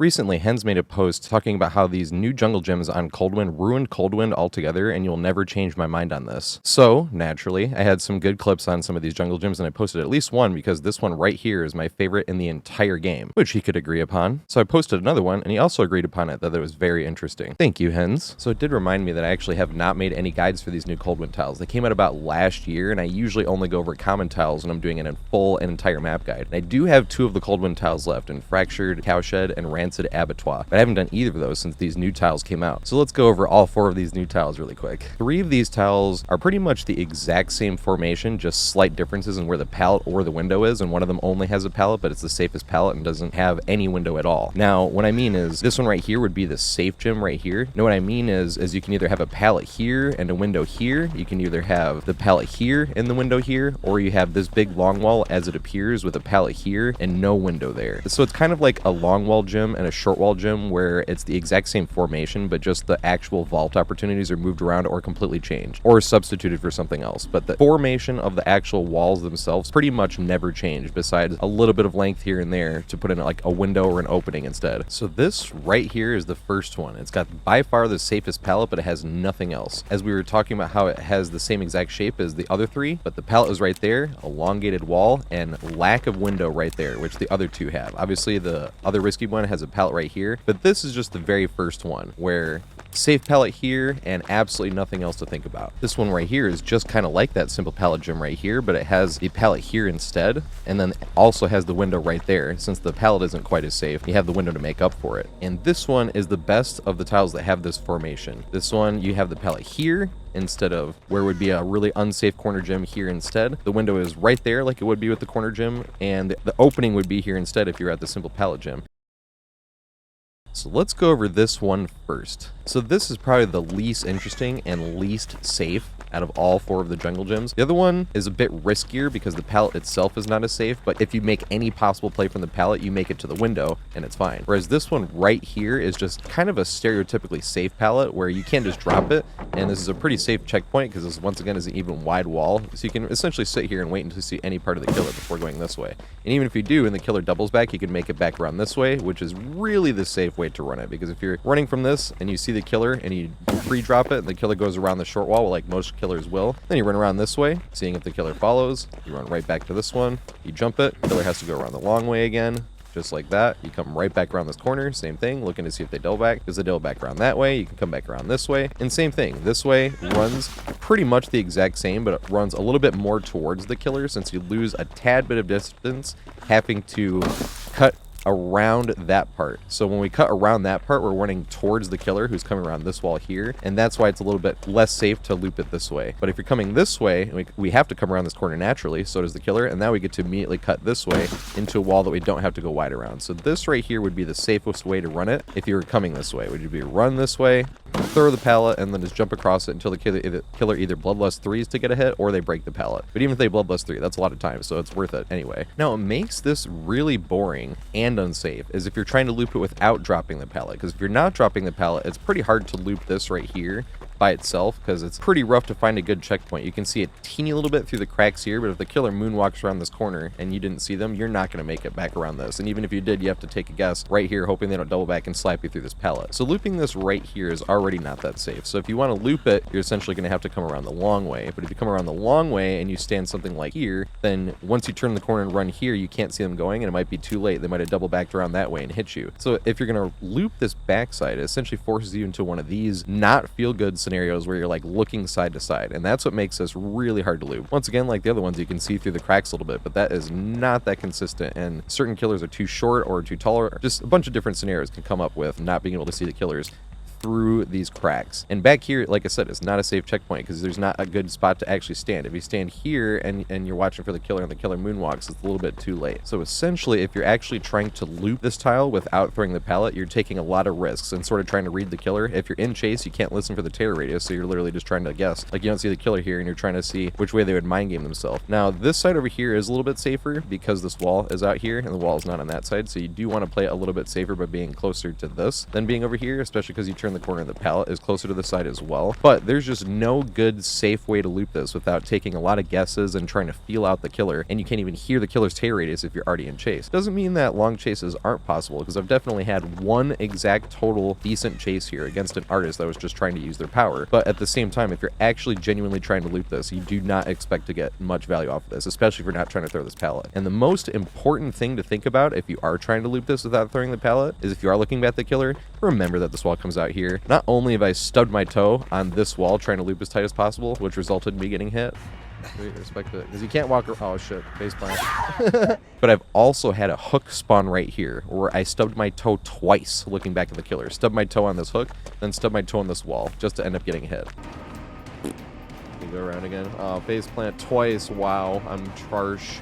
Recently, Hens made a post talking about how these new jungle gyms on Coldwind ruined Coldwind altogether, and you'll never change my mind on this. So, naturally, I had some good clips on some of these jungle gyms, and I posted at least one because this one right here is my favorite in the entire game, which he could agree upon. So I posted another one, and he also agreed upon it, that it was very interesting. Thank you, Hens. So it did remind me that I actually have not made any guides for these new Coldwind tiles. They came out about last year, and I usually only go over common tiles when I'm doing an full and entire map guide. And I do have two of the Coldwind tiles left, in Fractured Cowshed and Rancid Abattoir, but I haven't done either of those since these new tiles came out. So let's go over all four of these new tiles really quick. Three of these tiles are pretty much the exact same formation, just slight differences in where the pallet or the window is, and one of them only has a pallet, but it's the safest pallet and doesn't have any window at all. Now, what I mean is, this one right here would be the safe gym right here. Now, what I mean is you can either have a pallet here and a window here. You can either have the pallet here and the window here, or you have this big long wall as it appears with a pallet here and no window there. So it's kind of like a long wall gym and a short wall gym where it's the exact same formation, but just the actual vault opportunities are moved around or completely changed or substituted for something else. But the formation of the actual walls themselves pretty much never changed, besides a little bit of length here and there to put in like a window or an opening instead. So this right here is the first one. It's got by far the safest pallet, but it has nothing else. As we were talking about how it has the same exact shape as the other three, but the pallet is right there, elongated wall, and lack of window right there, which the other two have. Obviously, the other risky one has a pallet right here, but this is just the very first one where safe pallet here and absolutely nothing else to think about. This one right here is just kind of like that simple pallet gym right here, but it has the pallet here instead, and then also has the window right there. Since the pallet isn't quite as safe, you have the window to make up for it. And this one is the best of the tiles that have this formation. This one, you have the pallet here instead of where would be a really unsafe corner gym here instead. The window is right there like it would be with the corner gym, and the opening would be here instead if you're at the simple pallet gym. So let's go over this one first. So this is probably the least interesting and least safe out of all four of the jungle gyms. The other one is a bit riskier because the pallet itself is not as safe, but if you make any possible play from the pallet, you make it to the window and it's fine. Whereas this one right here is just kind of a stereotypically safe pallet where you can't just drop it, and this is a pretty safe checkpoint because this once again is an even wide wall, so you can essentially sit here and wait until you see any part of the killer before going this way. And even if you do and the killer doubles back, you can make it back around this way, which is really the safe way to run it, because if you're running from this and you see the killer and you free drop it and the killer goes around the short wall like most killers will, then you run around this way, seeing if the killer follows, you run right back to this one, you jump it, killer has to go around the long way again, just like that. You come right back around this corner, same thing, looking to see if they double back. Because they double back around that way, you can come back around this way, and same thing. This way runs pretty much the exact same, but it runs a little bit more towards the killer since you lose a tad bit of distance having to cut around that part. So when we cut around that part, we're running towards the killer who's coming around this wall here, and that's why it's a little bit less safe to loop it this way. But if you're coming this way, we have to come around this corner naturally, so does the killer, and now we get to immediately cut this way into a wall that we don't have to go wide around. So this right here would be the safest way to run it if you were coming this way. Would you be run this way, throw the pallet, and then just jump across it until the killer either bloodlust threes to get a hit or they break the pallet. But even if they bloodlust three, that's a lot of time, so it's worth it anyway. Now, what makes this really boring and unsafe is if you're trying to loop it without dropping the pallet, because if you're not dropping the pallet, it's pretty hard to loop this right here by itself because it's pretty rough to find a good checkpoint. You can see a teeny little bit through the cracks here, but if the killer moonwalks around this corner and you didn't see them, you're not going to make it back around this. And even if you did, you have to take a guess right here, hoping they don't double back and slap you through this pallet. So looping this right here is already not that safe. So if you want to loop it, you're essentially going to have to come around the long way. But if you come around the long way and you stand something like here, then once you turn the corner and run here, you can't see them going, and it might be too late. They might have double backed around that way and hit you. So if you're going to loop this backside, it essentially forces you into one of these not feel good scenarios where you're like looking side to side, and that's what makes this really hard to loop. Once again, like the other ones, you can see through the cracks a little bit, but that is not that consistent, and certain killers are too short or too tall, or just a bunch of different scenarios can come up with not being able to see the killers through these cracks. And back here, like I said, it's not a safe checkpoint because there's not a good spot to actually stand. If you stand here and you're watching for the killer and the killer moonwalks, it's a little bit too late. So essentially, if you're actually trying to loop this tile without throwing the pallet, you're taking a lot of risks and sort of trying to read the killer. If you're in chase, you can't listen for the tater radio, so you're literally just trying to guess. Like, you don't see the killer here and you're trying to see which way they would mind game themselves. Now, this side over here is a little bit safer because this wall is out here and the wall is not on that side, so you do want to play it a little bit safer by being closer to this than being over here, especially because you turn turn the corner, the pallet is closer to the side as well. But there's just no good, safe way to loop this without taking a lot of guesses and trying to feel out the killer, and you can't even hear the killer's tear radius if you're already in chase. Doesn't mean that long chases aren't possible, because I've definitely had one exact total decent chase here against an artist that was just trying to use their power. But at the same time, if you're actually genuinely trying to loop this, you do not expect to get much value off of this, especially if you're not trying to throw this pallet. And the most important thing to think about if you are trying to loop this without throwing the pallet is if you are looking at the killer, remember that this wall comes out here. Not only have I stubbed my toe on this wall trying to loop as tight as possible, which resulted in me getting hit. Wait, respect it, because you can't walk. Oh shit, face plant. But I've also had a hook spawn right here where I stubbed my toe twice looking back at the killer. Stubbed my toe on this hook, then stubbed my toe on this wall just to end up getting hit. You go around again. Oh, face plant twice. Wow, I'm charged.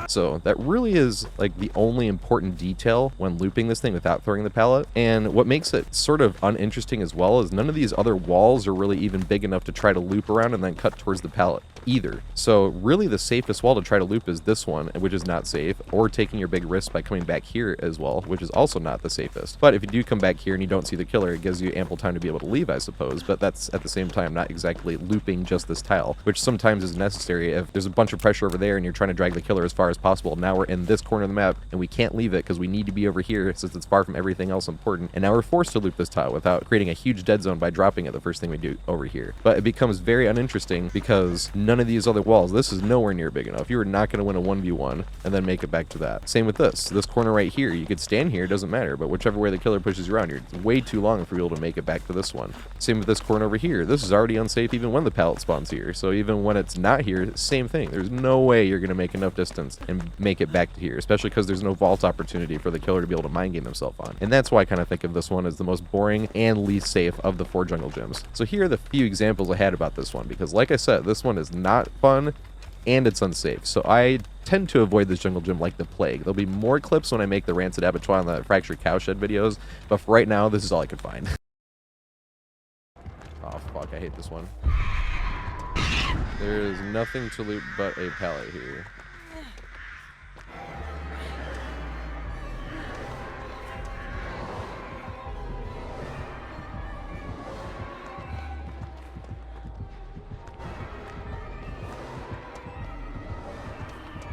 So that really is like the only important detail when looping this thing without throwing the pallet. And what makes it sort of uninteresting as well is none of these other walls are really even big enough to try to loop around and then cut towards the pallet either. So really the safest wall to try to loop is this one, which is not safe, or taking your big risk by coming back here as well, which is also not the safest. But if you do come back here and you don't see the killer, it gives you ample time to be able to leave, I suppose. But that's at the same time not exactly looping just this tile, which sometimes is necessary if there's a bunch of pressure over there and you're trying to drag the killer as far as possible. Now we're in this corner of the map and we can't leave it because we need to be over here since it's far from everything else important. And now we're forced to loop this tile without creating a huge dead zone by dropping it the first thing we do over here. But it becomes very uninteresting because none of these other walls, this is nowhere near big enough. You are not going to win a 1v1 and then make it back to that. Same with this corner right here. You could stand here, it doesn't matter, but whichever way the killer pushes you around, you're way too long for you able to make it back to this one. Same with this corner over here. This is already unsafe even when the pallet spawns here. So even when it's not here, same thing. There's no way you're going to make enough distance and make it back to here, especially because there's no vault opportunity for the killer to be able to mind game himself on. And that's why I kind of think of this one as the most boring and least safe of the 4 jungle gyms. So here are the few examples I had about this one, because like I said, this one is not fun and it's unsafe. So I tend to avoid this jungle gym like the plague. There'll be more clips when I make the Rancid Abattoir and the Fractured Cowshed videos, but for right now, this is all I could find. Oh fuck, I hate this one. There is nothing to loot but a pallet here.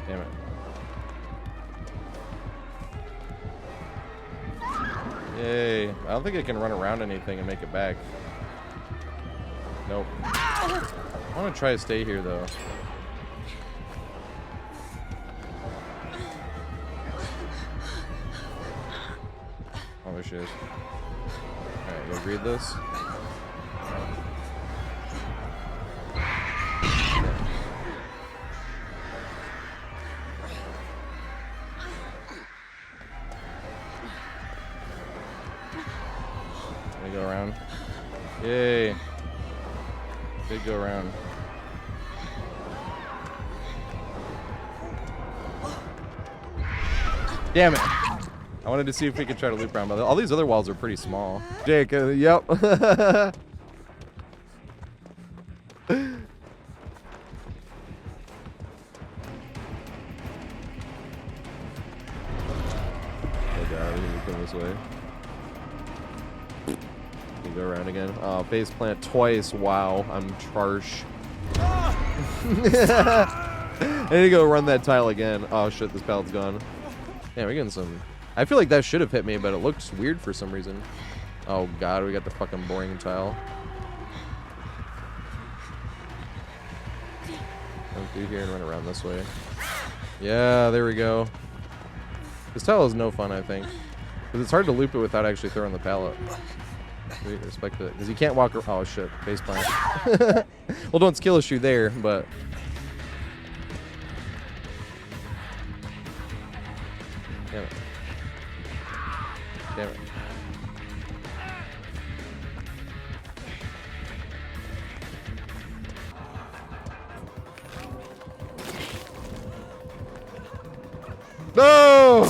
Damn it. Yay. I don't think I can run around anything and make it back. Nope. I want to try to stay here, though. Oh, there she is. Alright, go read this. Let me go around. Yay. Did go around. Damn it. I wanted to see if we could try to loop around, but all these other walls are pretty small. Jake, yep. Oh god, we need to come this way. You go around again. Oh, face plant twice. Wow, I'm charged. I need to go run that tile again. Oh shit, this pallet's gone. Yeah, we're getting some. I feel like that should have hit me, but it looks weird for some reason. Oh god, we got the fucking boring tile. Come through here and run around this way. Yeah, there we go. This tile is no fun, I think, because it's hard to loop it without actually throwing the pallet. Wait, respect it, because you can't walk. Oh shit, face plant. Well, don't skill issue there, but. Damn it. Damn it. No!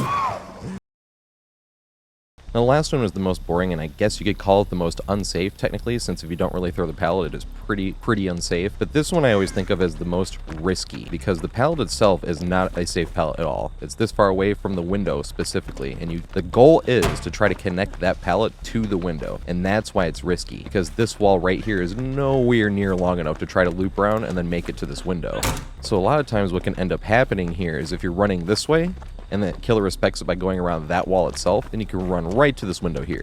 Now, the last one was the most boring, and I guess you could call it the most unsafe, technically, since if you don't really throw the pallet, it is pretty unsafe. But this one I always think of as the most risky, because the pallet itself is not a safe pallet at all. It's this far away from the window specifically, and the goal is to try to connect that pallet to the window, and that's why it's risky, because this wall right here is nowhere near long enough to try to loop around and then make it to this window. So a lot of times what can end up happening here is if you're running this way, and the killer respects it by going around that wall itself, then you can run right to this window here.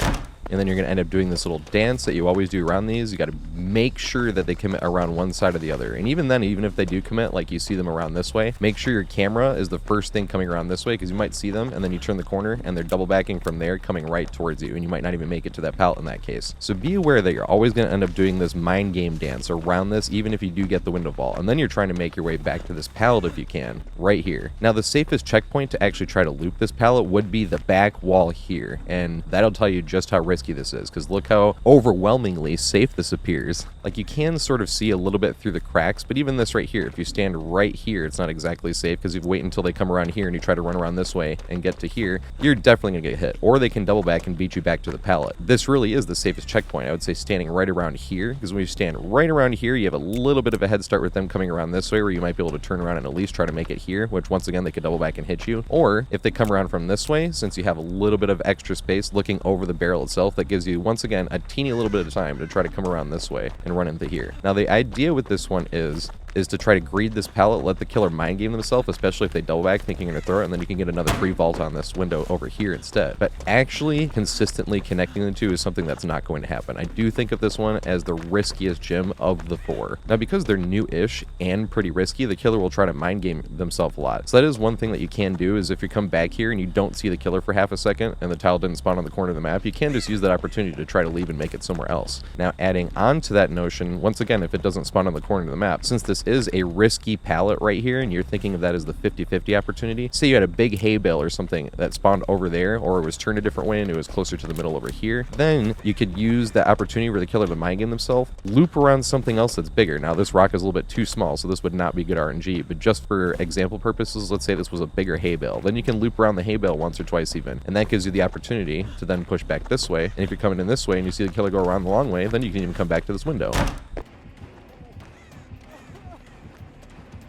And then you're going to end up doing this little dance that you always do around these. You got to make sure that they commit around one side or the other. And even then, even if they do commit, like you see them around this way, make sure your camera is the first thing coming around this way, because you might see them and then you turn the corner and they're double backing from there coming right towards you, and you might not even make it to that pallet in that case. So be aware that you're always going to end up doing this mind game dance around this, even if you do get the window vault. And then you're trying to make your way back to this pallet if you can, right here. Now, the safest checkpoint to actually try to loop this pallet would be the back wall here. And that'll tell you just how risky this is, because look how overwhelmingly safe this appears. Like, you can sort of see a little bit through the cracks, but even this right here, if you stand right here, it's not exactly safe, because if you wait until they come around here and you try to run around this way and get to here, you're definitely gonna get hit, or they can double back and beat you back to the pallet. This really is the safest checkpoint. I would say standing right around here, because when you stand right around here, you have a little bit of a head start with them coming around this way, where you might be able to turn around and at least try to make it here, which once again, they could double back and hit you. Or if they come around from this way, since you have a little bit of extra space looking over the barrel itself, that gives you, once again, a teeny little bit of time to try to come around this way and run into here. Now, the idea with this one is to try to greed this pallet, let the killer mind game themselves, especially if they double back thinking you're gonna throw it, and then you can get another free vault on this window over here instead. But actually consistently connecting the two is something that's not going to happen. I do think of this one as the riskiest gym of the four. Now, because they're new-ish and pretty risky, the killer will try to mind game themselves a lot. So that is one thing that you can do, is if you come back here and you don't see the killer for half a second and the tile didn't spawn on the corner of the map, you can just use that opportunity to try to leave and make it somewhere else. Now, adding on to that notion, once again, if it doesn't spawn on the corner of the map, since this is a risky pallet right here, and you're thinking of that as the 50-50 opportunity, say you had a big hay bale or something that spawned over there, or it was turned a different way and it was closer to the middle over here, then you could use that opportunity where the killer would mind game themselves, loop around something else that's bigger. Now, this rock is a little bit too small, so this would not be good RNG, but just for example purposes, let's say this was a bigger hay bale. Then you can loop around the hay bale once or twice even, and that gives you the opportunity to then push back this way. And if you're coming in this way and you see the killer go around the long way, then you can even come back to this window.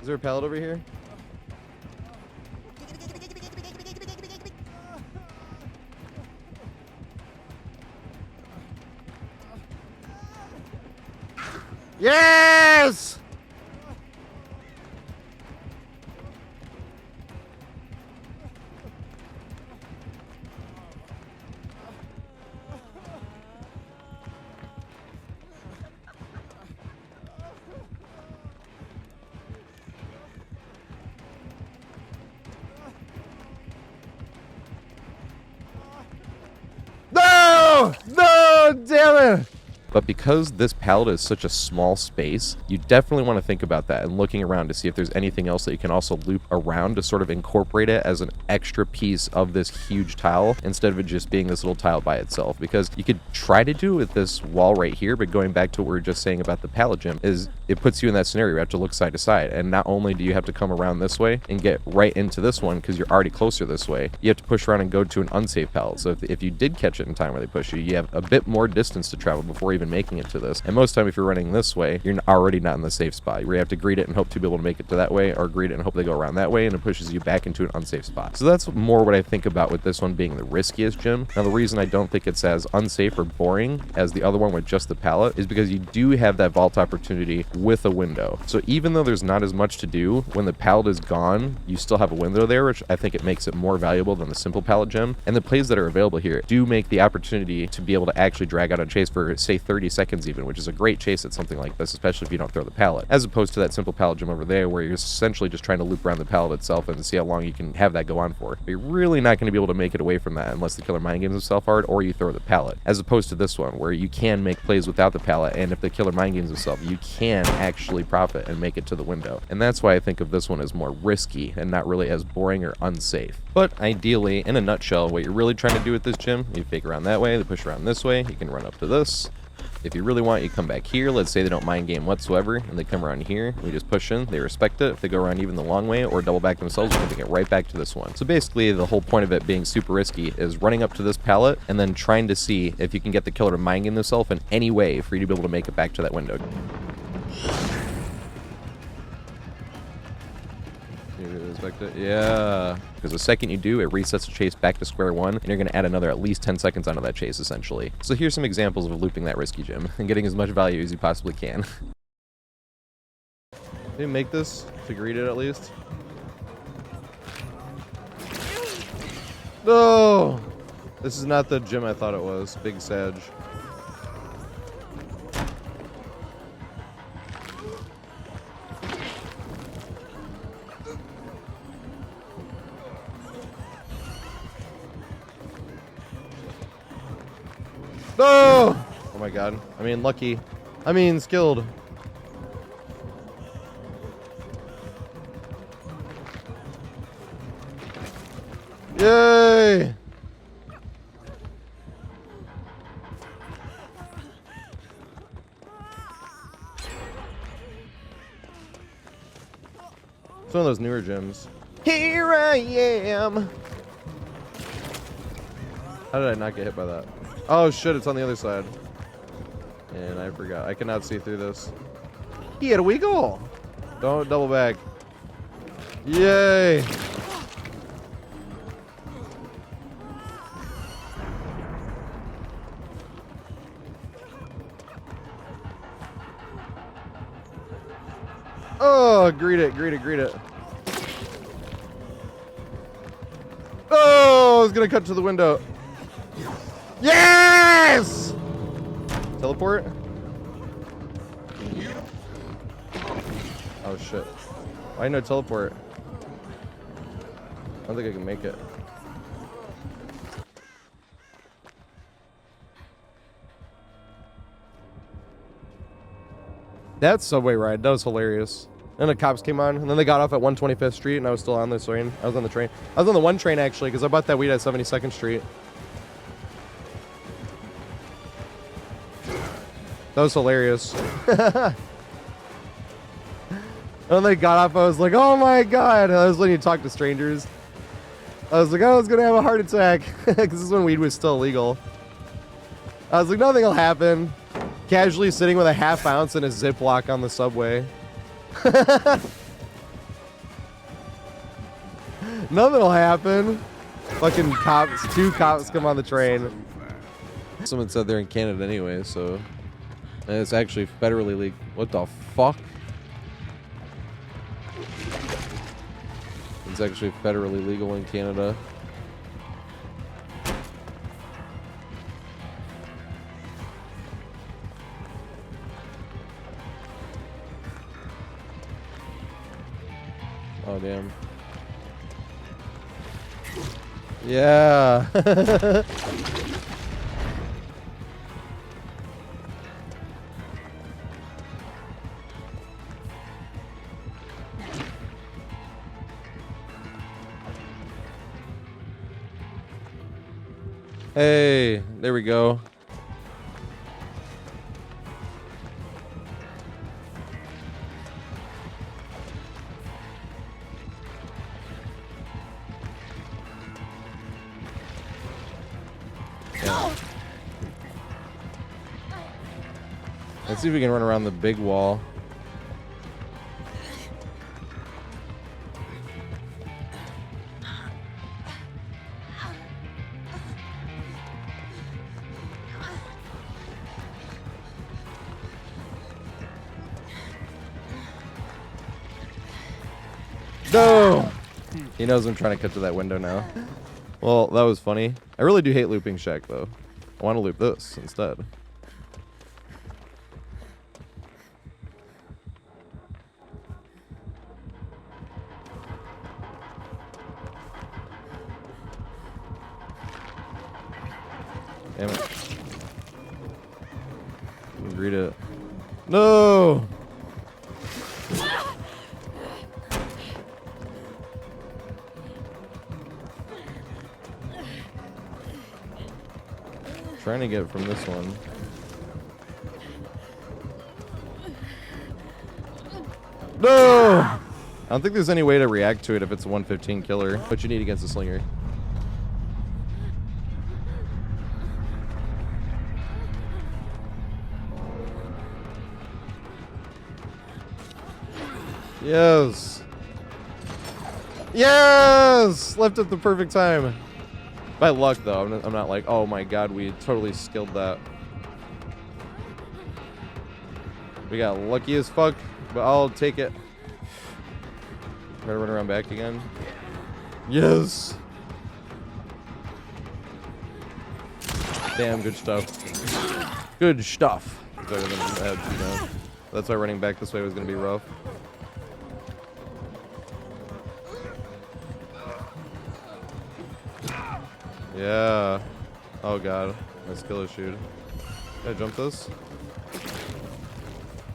Is there a pallet over here? Yes! No! No! Damn it! But because this pallet is such a small space, you definitely want to think about that and looking around to see if there's anything else that you can also loop around to sort of incorporate it as an extra piece of this huge tile, instead of it just being this little tile by itself. Because you could try to do it with this wall right here, but going back to what we were just saying about the pallet gym, is it puts you in that scenario. You have to look side to side, and not only do you have to come around this way and get right into this one because you're already closer this way, you have to push around and go to an unsafe pallet. So if you did catch it in time where they push you, you have a bit more distance to travel before even making it to this. And most time, if you're running this way, you're already not in the safe spot. You have to greet it and hope to be able to make it to that way, or greet it and hope they go around that way, and it pushes you back into an unsafe spot. So that's more what I think about with this one being the riskiest gym. Now, the reason I don't think it's as unsafe or boring as the other one with just the pallet is because you do have that vault opportunity with a window. So even though there's not as much to do, when the pallet is gone, you still have a window there, which I think it makes it more valuable than the simple pallet gym. And the plays that are available here do make the opportunity to be able to actually drag out a chase for, say, 30 seconds even, which is a great chase at something like this, especially if you don't throw the pallet, as opposed to that simple pallet gym over there where you're essentially just trying to loop around the pallet itself and see how long you can have that go on for. But you're really not going to be able to make it away from that unless the killer mind games himself hard or you throw the pallet, as opposed to this one where you can make plays without the pallet, and if the killer mind games himself, you can actually profit and make it to the window. And that's why I think of this one as more risky and not really as boring or unsafe. But ideally, in a nutshell, what you're really trying to do with this gym, you fake around that way, they push around this way, you can run up to this, If you really want, you come back here. Let's say they don't mind game whatsoever, and they come around here. We just push in. They respect it. If they go around even the long way or double back themselves, we can take it right back to this one. So basically, the whole point of it being super risky is running up to this pallet and then trying to see if you can get the killer to mind game themselves in any way for you to be able to make it back to that window. Yeah, because the second you do, it resets the chase back to square one, and you're going to add another at least 10 seconds onto that chase, essentially. So here's some examples of looping that risky gym and getting as much value as you possibly can. Did you make this to greet it at least? No! This is not the gym I thought it was. Big Sag. No! Oh my god. I mean, lucky. I mean, skilled. Yay! It's one of those newer gyms. Here I am! How did I not get hit by that? Oh shit, it's on the other side. And I forgot. I cannot see through this. Here we go! Don't double back. Yay! Oh, greet it, greet it, greet it. Oh, I was gonna cut to the window. Yes! Teleport? Oh shit. Why no teleport? I don't think I can make it. That subway ride, that was hilarious. And the cops came on, and then they got off at 125th Street, and I was still on this train. I was on the train. I was on the one train, actually, because I bought that weed at 72nd Street. That was hilarious. And when they got off, I was like, oh my god. I was letting you talk to strangers. I was like, oh, I was going to have a heart attack. Because this is when weed was still illegal. I was like, nothing will happen. Casually sitting with a half ounce and a Ziploc on the subway. Nothing will happen. Fucking cops, 2 cops come on the train. Someone said they're in Canada anyway, so... And it's actually federally legal. What the fuck? It's actually federally legal in Canada. Oh, damn. Yeah. Hey, there we go. Yeah. Let's see if we can run around the big wall. No! He knows I'm trying to cut to that window now. Well, that was funny. I really do hate looping Shack, though. I want to loop this instead. Damn it. Read it. No! Trying to get from this one. No! I don't think there's any way to react to it if it's a 115 killer. What you need against a slinger. Yes! Yes! Left at the perfect time. By luck, though. I'm not like, oh my god, we totally skilled that. We got lucky as fuck, but I'll take it. Gotta run around back again. Yes! Damn, good stuff. Good stuff. That's why running back this way was gonna be rough. Yeah. Oh god. My skill issued. Can I jump this?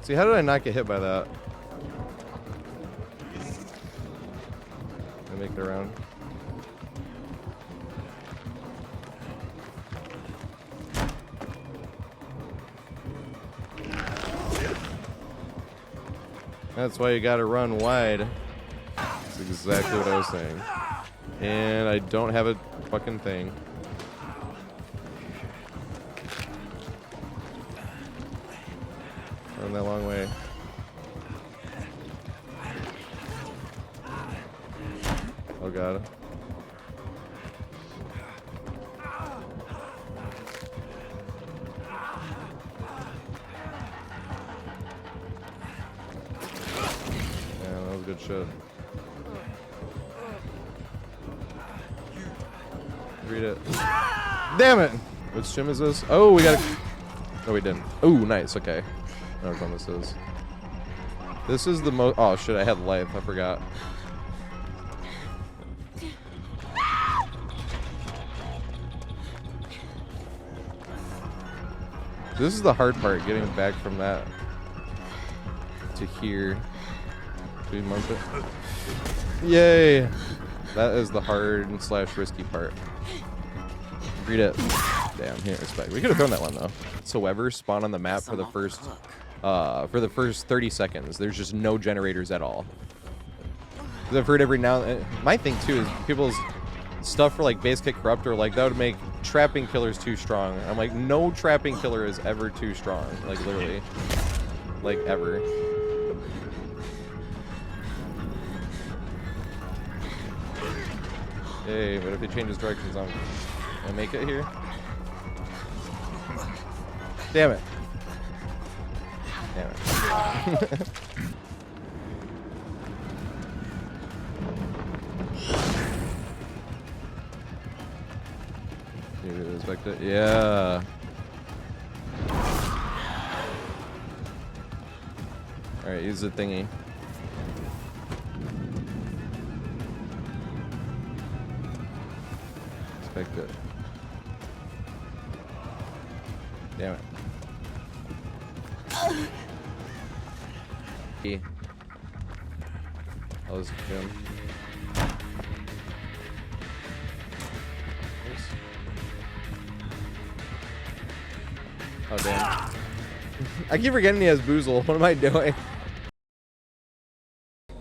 See, how did I not get hit by that? I make it around. That's why you gotta run wide. That's exactly what I was saying. And I don't have a fucking thing. Run that long way. Oh god. Yeah, that was good shit. Read it. Damn it! Which gym is this? Oh, we got a... No, we didn't. Oh, nice. Okay. I don't know which one this is. This is the most... Oh, shit. I had life. I forgot. This is the hard part, getting back from that to here. Should we mump it? Yay! That is the hard / risky part. Read it. Damn, he didn't respect. We could have thrown that one though. Whatsoever spawn on the map for the first 30 seconds. There's just no generators at all. Because I've heard every now and my thing too is people's stuff for like base kick corrupt or like that would make trapping killers too strong. I'm like, no trapping killer is ever too strong. Like literally. Like ever. Hey, but if he changes directions, can I make it here? Damn it. Damn it. You respect it? Yeah. Alright, use the thingy. It. Damn it. That was good. Oh damn. I keep forgetting he has Boozle. What am I doing?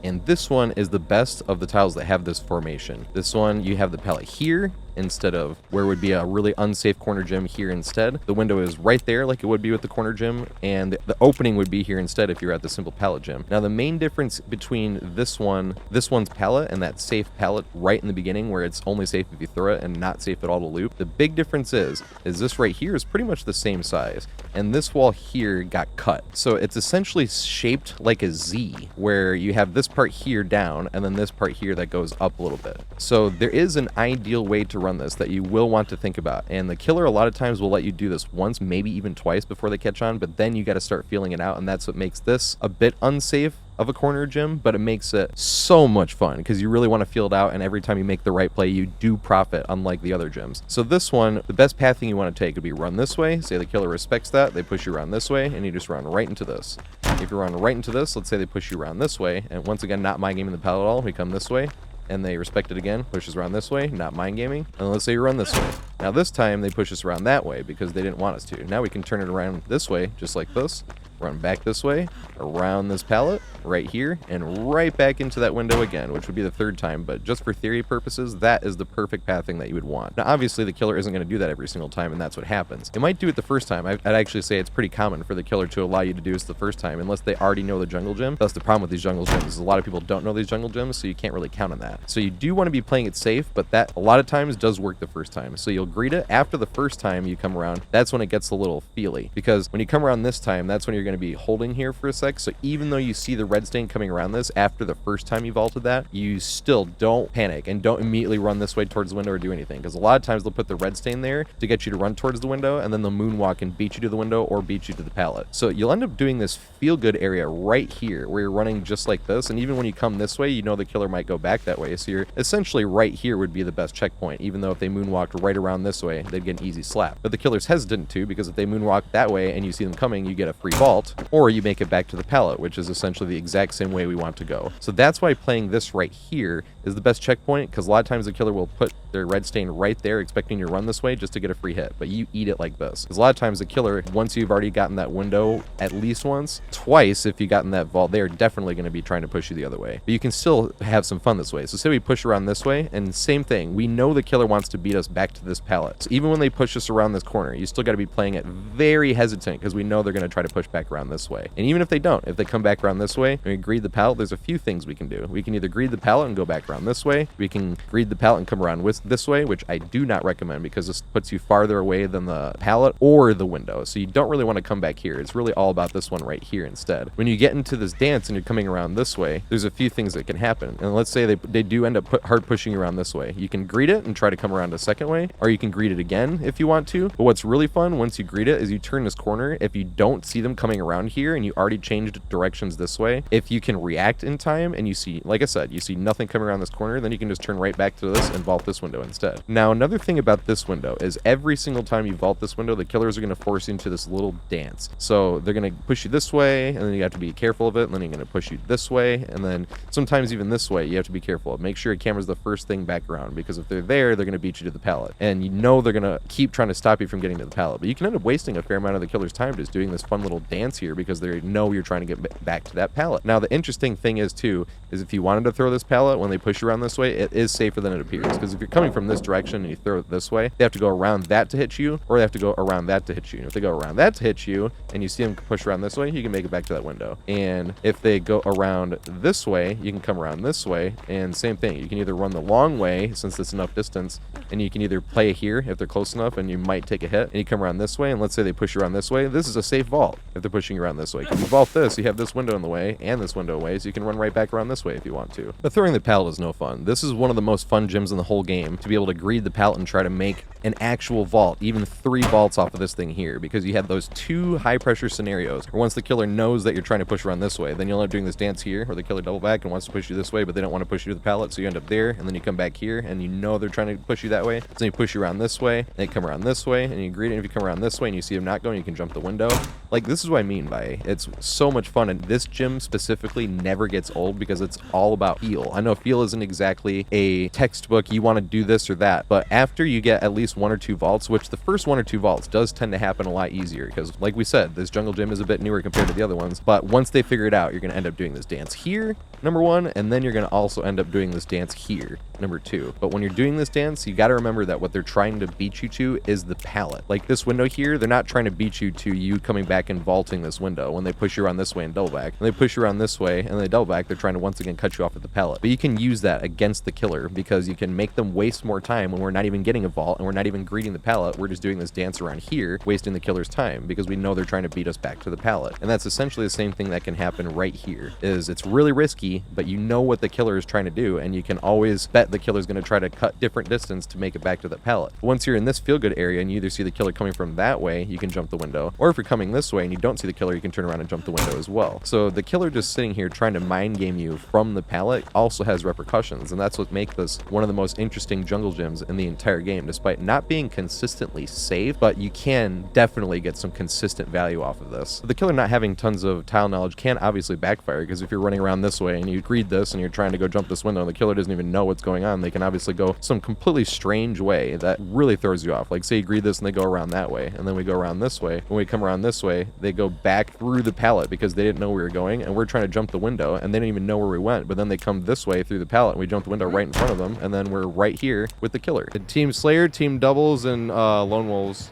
And this one is the best of the tiles that have this formation. This one, you have the pallet here instead of where would be a really unsafe corner gym here instead. The window is right there like it would be with the corner gym, and the opening would be here instead if you're at the simple pallet gym. Now the main difference between this one's pallet and that safe pallet right in the beginning where it's only safe if you throw it and not safe at all to loop, the big difference is this right here is pretty much the same size, and this wall here got cut. So it's essentially shaped like a Z, where you have this part here down and then this part here that goes up a little bit. So there is an ideal way to run this that you will want to think about, and the killer a lot of times will let you do this once, maybe even twice before they catch on, but then you got to start feeling it out, and that's what makes this a bit unsafe of a corner gym, but it makes it so much fun because you really want to feel it out, and every time you make the right play you do profit, unlike the other gyms. So this one, the best pathing you want to take would be run this way, say the killer respects that, they push you around this way, and you just run right into this. If you run right into this, let's say they push you around this way, and once again not mind gaming the pallet at all, we come this way and they respect it again, pushes around this way, not mind gaming, and let's say you run this way. Now this time they push us around that way because they didn't want us to. Now we can turn it around this way, just like this, run back this way, around this pallet, right here, and right back into that window again, which would be the third time, but just for theory purposes, that is the perfect pathing that you would want. Now, obviously, the killer isn't going to do that every single time, and that's what happens. It might do it the first time. I'd actually say it's pretty common for the killer to allow you to do this the first time, unless they already know the jungle gym. That's the problem with these jungle gyms, is a lot of people don't know these jungle gyms, so you can't really count on that. So you do want to be playing it safe, but that a lot of times does work the first time. So you'll greet it after the first time you come around. That's when it gets a little feely, because when you come around this time, that's when you're going to be holding here for a sec. So even though you see the red stain coming around this after the first time you vaulted that, you still don't panic and don't immediately run this way towards the window or do anything, because a lot of times they'll put the red stain there to get you to run towards the window, and then they'll moonwalk and beat you to the window or beat you to the pallet. So you'll end up doing this feel good area right here where you're running just like this, and even when you come this way, you know the killer might go back that way, so you're essentially right here would be the best checkpoint, even though if they moonwalked right around this way, they'd get an easy slap. But the killer's hesitant to, because if they moonwalk that way and you see them coming, you get a free vault, or you make it back to the pallet, which is essentially the exact same way we want to go. So that's why playing this right here is the best checkpoint, because a lot of times the killer will put their red stain right there expecting you to run this way just to get a free hit, but you eat it like this. Because a lot of times the killer, once you've already gotten that window at least once, twice if you gotten that vault, they're definitely going to be trying to push you the other way. But you can still have some fun this way. So say we push around this way, and same thing, we know the killer wants to beat us back to this pallet. So even when they push us around this corner, you still got to be playing it very hesitant, because we know they're going to try to push back around this way. And even if they don't, if they come back around this way and we greed the pallet, there's a few things we can do. We can either greed the pallet and go back around this way. We can greed the pallet and come around this way, which I do not recommend, because this puts you farther away than the pallet or the window. So you don't really want to come back here. It's really all about this one right here instead. When you get into this dance and you're coming around this way, there's a few things that can happen. And let's say they do end up hard pushing you around this way. You can greet it and try to come around a second way, or you can greet it again if you want to. But what's really fun once you greet it is you turn this corner. If you don't see them coming around here and you already changed directions this way, if you can react in time and you see, like I said, you see nothing coming around this corner, then you can just turn right back to this and vault this window instead. Now, another thing about this window is every single time you vault this window, the killers are going to force you into this little dance. So they're going to push you this way, and then you have to be careful of it, and then you're going to push you this way, and then sometimes even this way, you have to be careful of. Make sure your camera's the first thing back around, because if they're there, they're going to beat you to the pallet. And you know they're going to keep trying to stop you from getting to the pallet. But you can end up wasting a fair amount of the killer's time just doing this fun little dance here, because they know you're trying to get back to that pallet. Now, the interesting thing is, too, is if you wanted to throw this pallet when they push you around this way, it is safer than it appears. Because if you're coming from this direction and you throw it this way, they have to go around that to hit you, or they have to go around that to hit you. And if they go around that to hit you, and you see them push around this way, you can make it back to that window. And if they go around this way, you can come around this way, and same thing. You can either run the long way, since it's enough distance, and you can either play here if they're close enough and you might take a hit, and you come around this way, and let's say they push you around this way. This is a safe vault if they're pushing you around this way. Because you vault this, you have this window in the way and this window away, so you can run right back around this way if you want to. But throwing the pallet is no fun. This is one of the most fun gyms in the whole game, to be able to greed the pallet and try to make an actual vault, even 3 vaults off of this thing here, because you have those 2 high pressure scenarios where once the killer knows that you're trying to push around this way, then you'll end up doing this dance here where the killer double back and wants to push you this way, but they don't want to push you to the pallet, so you end up there, and then you come back here and you know they're trying to push you that way, so you push you around this way, and they come around this way, and you greet it. And if you come around this way and you see them not going, you can jump the window. Like, this is what I mean by it's so much fun, and this gym specifically never gets old, because it's all about feel. I know feel isn't exactly a textbook, you want to do this or that, but after you get at least 1 or 2 vaults, which the first 1 or 2 vaults does tend to happen a lot easier, because like we said, this jungle gym is a bit newer compared to the other ones, but once they figure it out, you're going to end up doing this dance here, number 1, and then you're going to also end up doing this dance here, number 2. But when you're doing this dance, you got to remember that what they're trying to beat you to is the pallet. Like this window here, they're not trying to beat you to you coming back and vaulting this window when they push you around this way and double back. When they push you around this way and they double back, they're trying to once again cut you off at the pallet. But you can use that against the killer, because you can make them waste more time when we're not even getting a vault and we're not even greeting the pallet. We're just doing this dance around here, wasting the killer's time, because we know they're trying to beat us back to the pallet. And that's essentially the same thing that can happen right here. Is it's really risky, but you know what the killer is trying to do, and you can always bet the killer's going to try to cut different distance to make it back to the pallet. Once you're in this feel good area and you either see the killer coming from that way, you can jump the window, or if you're coming this way and you don't see the killer, you can turn around and jump the window as well. So the killer just sitting here trying to mind game you from the pallet also has repercussions, and that's what makes this one of the most interesting jungle gyms in the entire game, despite not being consistently safe, but you can definitely get some consistent value off of this. The killer not having tons of tile knowledge can obviously backfire, because if you're running around this way and you greed this and you're trying to go jump this window and the killer doesn't even know what's going going on, they can obviously go some completely strange way that really throws you off. Like, say you greed this and they go around that way, and then we go around this way. When we come around this way, they go back through the pallet because they didn't know where we were going, and we're trying to jump the window, and they didn't even know where we went. But then they come this way through the pallet, and we jump the window right in front of them, and then we're right here with the killer. Team Slayer, Team Doubles, and Lone Wolves.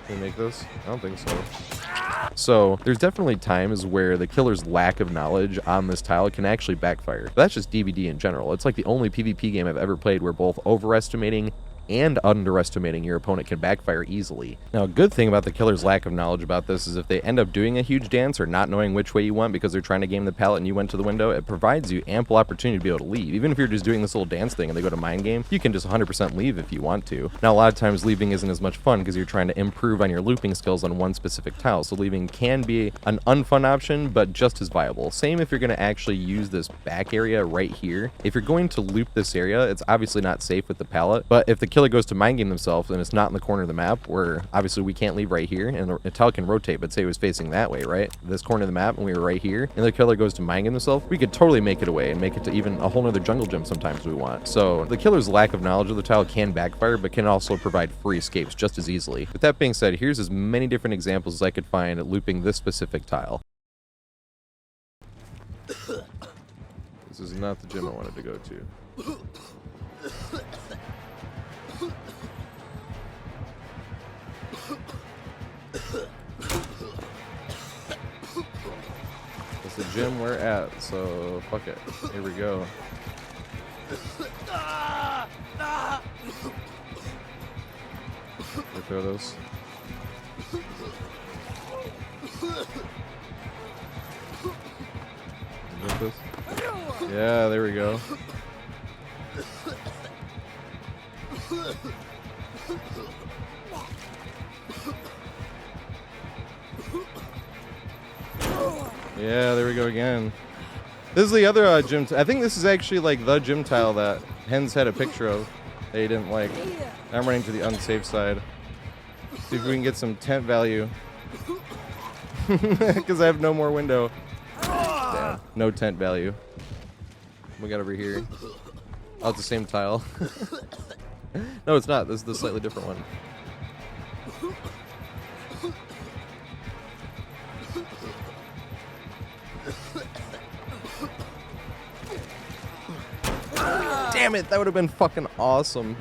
Can we make this? I don't think so. So there's definitely times where the killer's lack of knowledge on this tile can actually backfire. But that's just DBD in general. It's like the only PvP game I've ever played where both overestimating and underestimating your opponent can backfire easily. Now, a good thing about the killer's lack of knowledge about this is if they end up doing a huge dance or not knowing which way you went because they're trying to game the pallet and you went to the window, it provides you ample opportunity to be able to leave. Even if you're just doing this little dance thing and they go to mind game, you can just 100% leave if you want to. Now, a lot of times leaving isn't as much fun because you're trying to improve on your looping skills on one specific tile, so leaving can be an unfun option, but just as viable. Same if you're going to actually use this back area right here. If you're going to loop this area, it's obviously not safe with the pallet, but if the killer goes to mind game themselves and it's not in the corner of the map, where obviously we can't leave right here, and the tile can rotate, but say it was facing that way, right? This corner of the map, and we were right here, and the killer goes to mind game himself, we could totally make it away and make it to even a whole nother jungle gym sometimes we want. So the killer's lack of knowledge of the tile can backfire, but can also provide free escapes just as easily. With that being said, here's as many different examples as I could find at looping this specific tile. This is not the gym I wanted to go to. It's the gym we're at, so fuck it. Here we go. We throw those. This? Yeah, there we go. Yeah, there we go again. This is the other gym. I think this is actually like the gym tile that Hens had a picture of. They didn't like. I'm running to the unsafe side. See if we can get some tent value. Because I have no more window. Damn, no tent value. We got over here. Oh, it's the same tile. No, it's not. This is the slightly different one. Damn it, that would have been fucking awesome.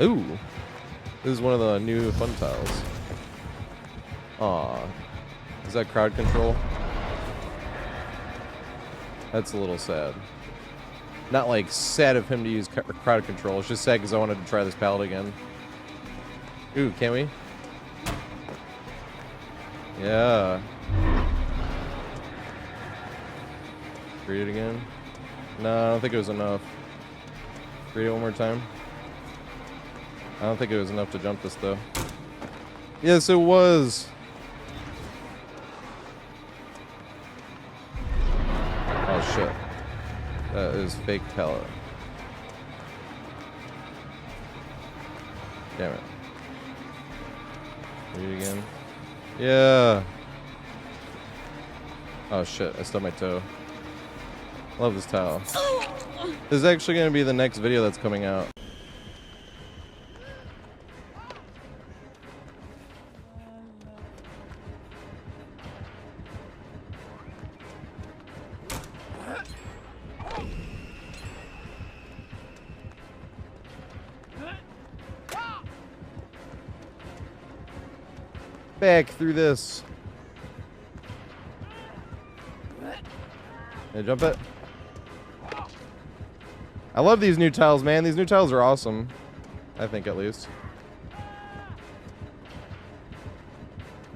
Ooh. This is one of the new fun tiles. Aw. Is that crowd control? That's a little sad. Not like sad of him to use crowd control. It's just sad because I wanted to try this pallet again. Ooh, can we? Yeah. Read it again. No, I don't think it was enough. Read it one more time. I don't think it was enough to jump this though. Yes, it was. Oh shit. That is fake pallet. Damn it. Read it again. Yeah. Oh shit, I stubbed my toe. Love this tile. This is actually going to be the next video that's coming out. Back through this. Can I jump it? I love these new tiles, man. These new tiles are awesome. I think, at least.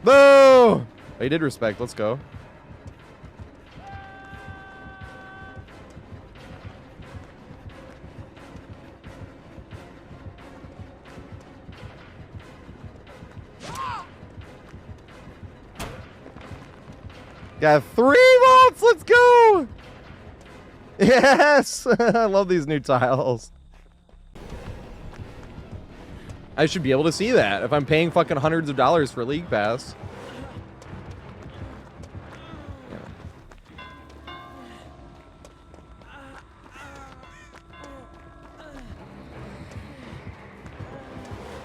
No! Oh, he did respect. Let's go. Got 3 volts. Let's go. Yes. I love these new tiles. I should be able to see that if I'm paying fucking hundreds of dollars for League Pass. Yeah.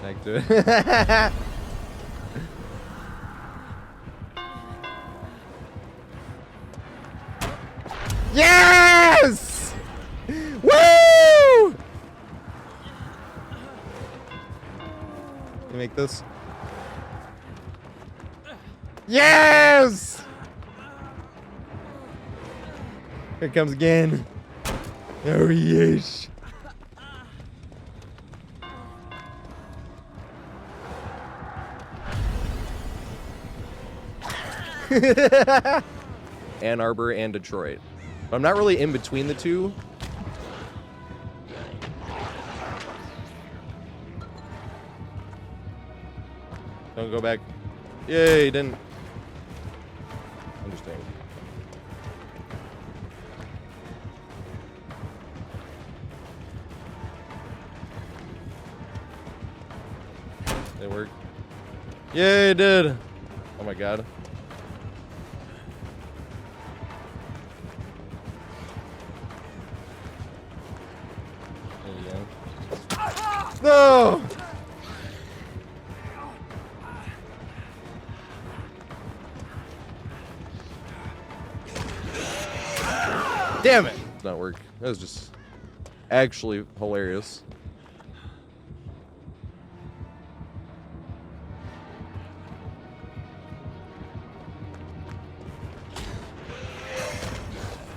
Back to it. Yes! Woo! You make this? Yes! Here it comes again. Oh, yes. Ann Arbor and Detroit. But I'm not really in between the two. Don't go back. Yay, didn't. Interesting. Did it work? Yay, it did. Oh my god. No! Damn it! Did not work. That was just actually hilarious.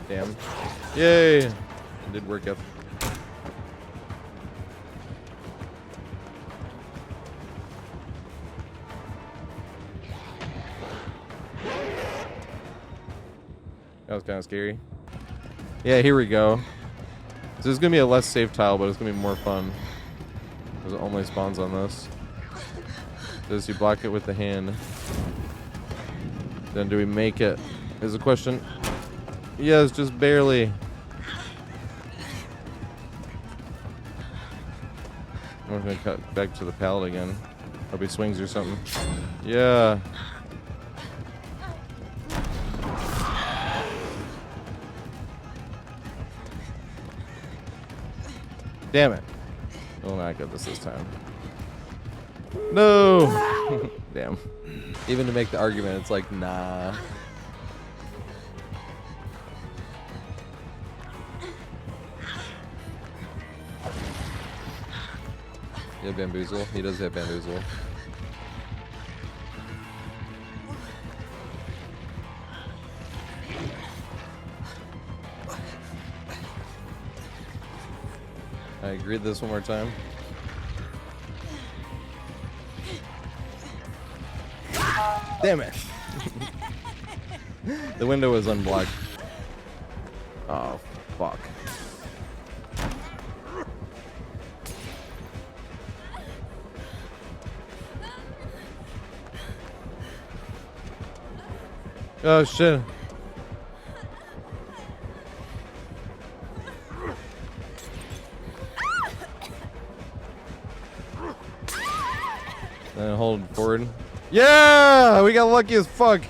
Damn. Yay! It did work up. That was kind of scary. Yeah, here we go. So this is going to be a less safe tile, but it's going to be more fun. Because it only spawns on this. Does you block it with the hand? Then do we make it? Is the question. Yes, just barely. I'm going to cut back to the pallet again. Hope he swings or something. Yeah. Damn it. We'll not get this time. No! Damn. Even to make the argument, it's like, nah. You have bamboozle? He does have bamboozle. I read this one more time. Damn it. The window is unblocked. Oh, fuck. Oh, shit. And hold forward. Yeah! We got lucky as fuck.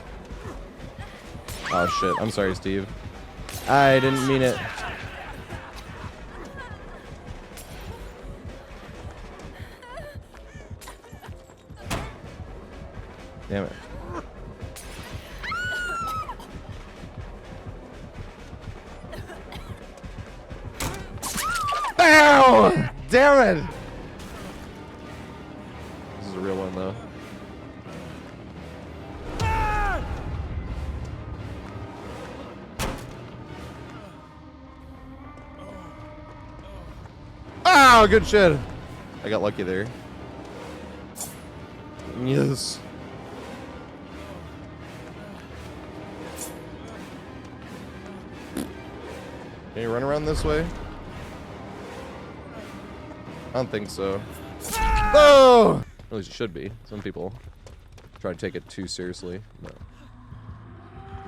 Oh, shit. I'm sorry, Steve. I didn't mean it. Damn it. Ow! Damn it! This is a real one, though. Oh, good shit. I got lucky there. Yes. Can you run around this way? I don't think so. Oh! At least it should be. Some people try to take it too seriously. No.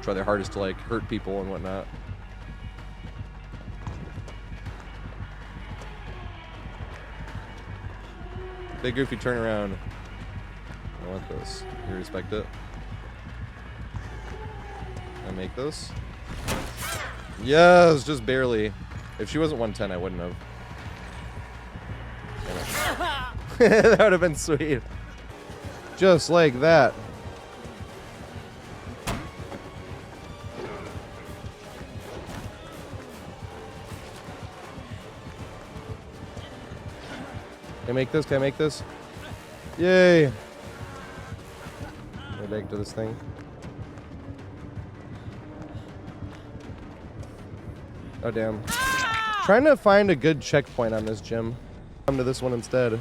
Try their hardest to like hurt people and whatnot. Hey Goofy, turn around. I want this. You respect it? I make this? Yes, just barely. If she wasn't 110, I wouldn't have. That would have been sweet. Just like that. Can I make this? Can I make this? Yay! Get back to this thing. Oh damn. Trying to find a good checkpoint on this gym. Come to this one instead.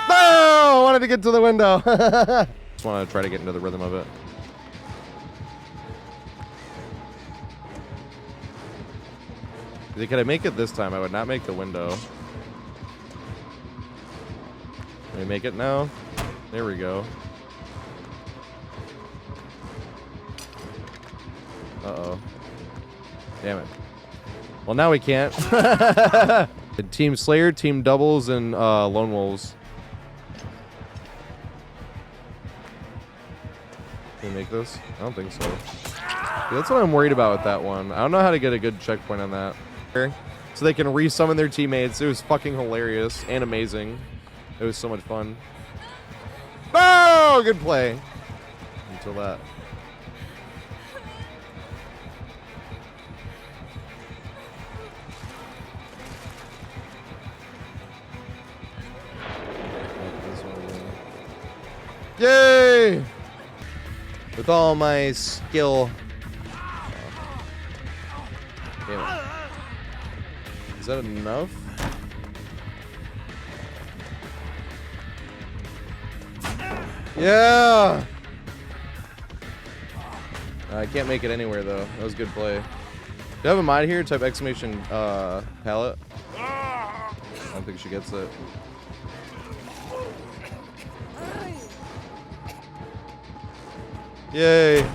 No! I wanted to get to the window. Just want to try to get into the rhythm of it. Could I make it this time? I would not make the window. Can we make it now? There we go. Uh-oh. Damn it. Well, now we can't. Team Slayer, Team Doubles, and Lone Wolves. Can we make this? I don't think so. Yeah, that's what I'm worried about with that one. I don't know how to get a good checkpoint on that. So they can resummon their teammates. It was fucking hilarious and amazing. It was so much fun. Oh, good play. Until that. Yay! With all my skill. Damn it. Is that enough? Yeah! I can't make it anywhere though. That was a good play. Do you have a mod here? Type exclamation pallet. I don't think she gets it. Yay!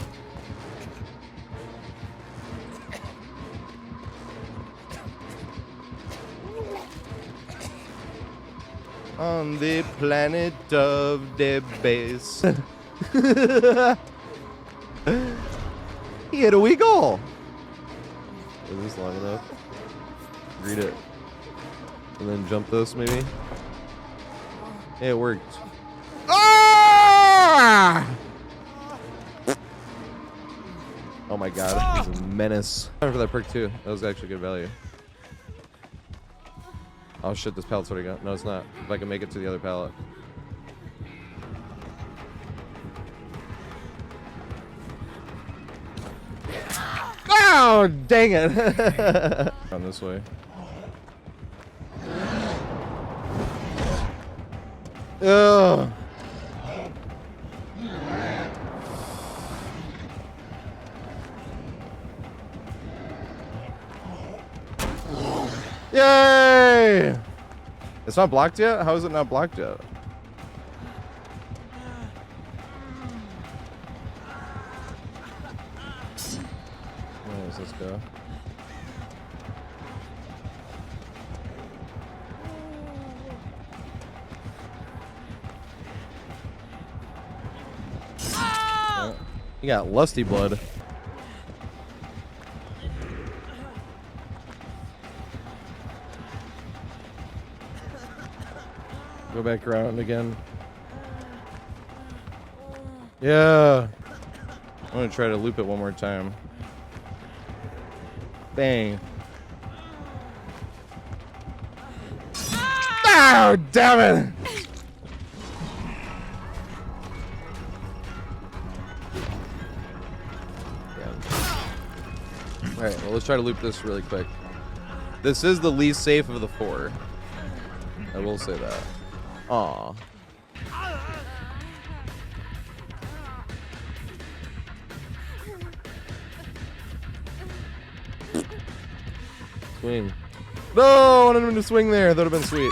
On the planet of the base. He hit a wee goal. Is this long enough? Read it. And then jump this maybe. Yeah, it worked. Ah! Oh my god, he's a menace. Time for that perk too. That was actually good value. Oh shit, this pallet's already gone. No, it's not. If I can make it to the other pallet. Oh, dang it. On this way. Ugh. Yay! It's not blocked yet? How is it not blocked yet? Where does this go? Oh, you got lusty blood. Go back around again. Yeah. I'm gonna try to loop it one more time. Bang. Oh, damn it! Alright, well, let's try to loop this really quick. This is the least safe of the four. I will say that. Aw. Swing. No! I wanted him to swing there. That would have been sweet.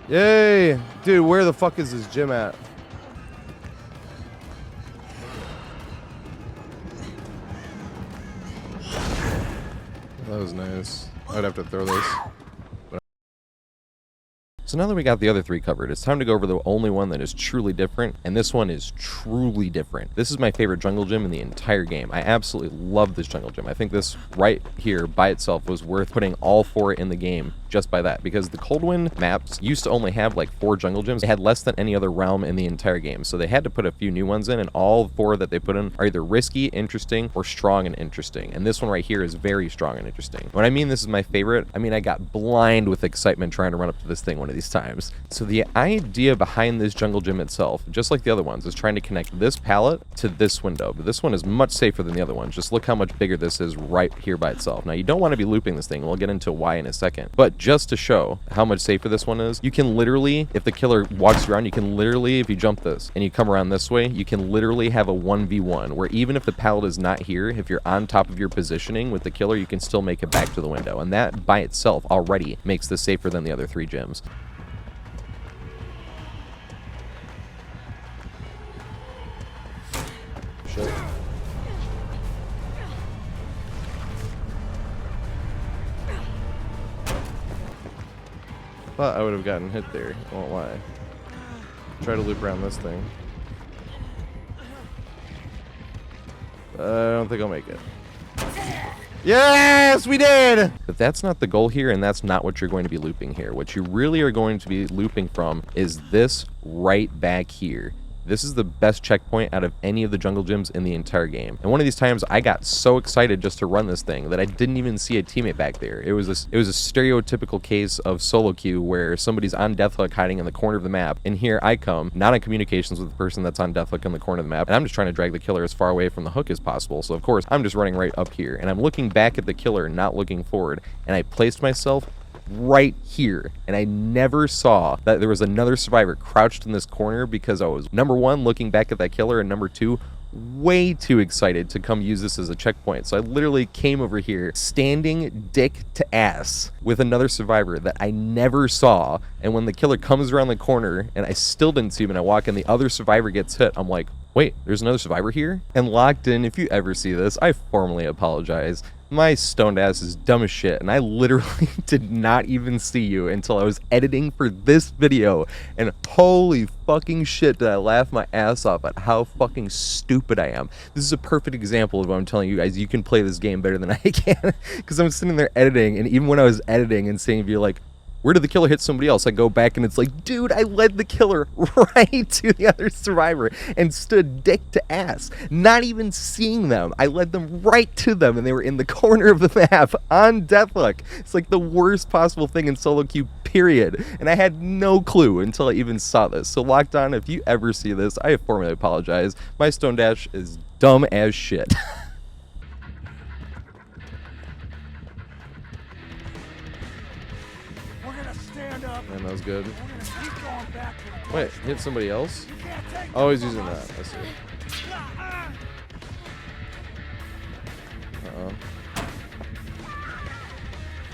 Yay! Dude, where the fuck is this gym at? That was nice. I'd have to throw this. So now that we got the other 3 covered, it's time to go over the only one that is truly different, and this one is truly different. This is my favorite jungle gym in the entire game. I absolutely love this jungle gym. I think this right here by itself was worth putting all 4 in the game just by that, because the Coldwind maps used to only have like 4 jungle gyms. They had less than any other realm in the entire game, so they had to put a few new ones in, and all 4 that they put in are either risky, interesting, or strong and interesting. And this one right here is very strong and interesting. When I mean this is my favorite, I mean I got blind with excitement trying to run up to this thing one of these times. So the idea behind this jungle gym itself, just like the other ones, is trying to connect this pallet to this window. But this one is much safer than the other ones. Just look how much bigger this is right here by itself. Now you don't want to be looping this thing, and we'll get into why in a second. But just to show how much safer this one is, you can literally, if the killer walks around, you can literally, if you jump this and you come around this way, you can literally have a 1v1 where even if the pallet is not here, if you're on top of your positioning with the killer, you can still make it back to the window. And that by itself already makes this safer than the other 3 gyms. Shit. Thought I would have gotten hit there, I won't lie. Try to loop around this thing. I don't think I'll make it. Yes, we did! But that's not the goal here, and that's not what you're going to be looping here. What you really are going to be looping from is this right back here. This is the best checkpoint out of any of the jungle gyms in the entire game. And one of these times I got so excited just to run this thing that I didn't even see a teammate back there. It was a stereotypical case of solo queue where somebody's on deathhook hiding in the corner of the map, and here I come, not in communications with the person that's on deathhook in the corner of the map, and I'm just trying to drag the killer as far away from the hook as possible. So of course I'm just running right up here, and I'm looking back at the killer, not looking forward, and I placed myself right here, and I never saw that there was another survivor crouched in this corner because I was, number 1, looking back at that killer, and number 2, way too excited to come use this as a checkpoint. So I literally came over here standing dick to ass with another survivor that I never saw, and when the killer comes around the corner and I still didn't see him and I walk in, the other survivor gets hit, I'm like, wait, there's another survivor here? And Locked In, if you ever see this, I formally apologize. My stoned ass is dumb as shit, and I literally did not even see you until I was editing for this video, and holy fucking shit did I laugh my ass off at how fucking stupid I am. This is a perfect example of what I'm telling you guys, you can play this game better than I can, because I'm sitting there editing, and even when I was editing and saying, if you're like, where did the killer hit somebody else? I go back and it's like, dude, I led the killer right to the other survivor and stood dick to ass, not even seeing them. I led them right to them, and they were in the corner of the map on deathhook. It's like the worst possible thing in solo queue, period. And I had no clue until I even saw this. So Locked On, if you ever see this, I formally apologize. My stone dash is dumb as shit. Man, that was good. Wait, hit somebody else? Oh, he's using that. I see. Uh-oh.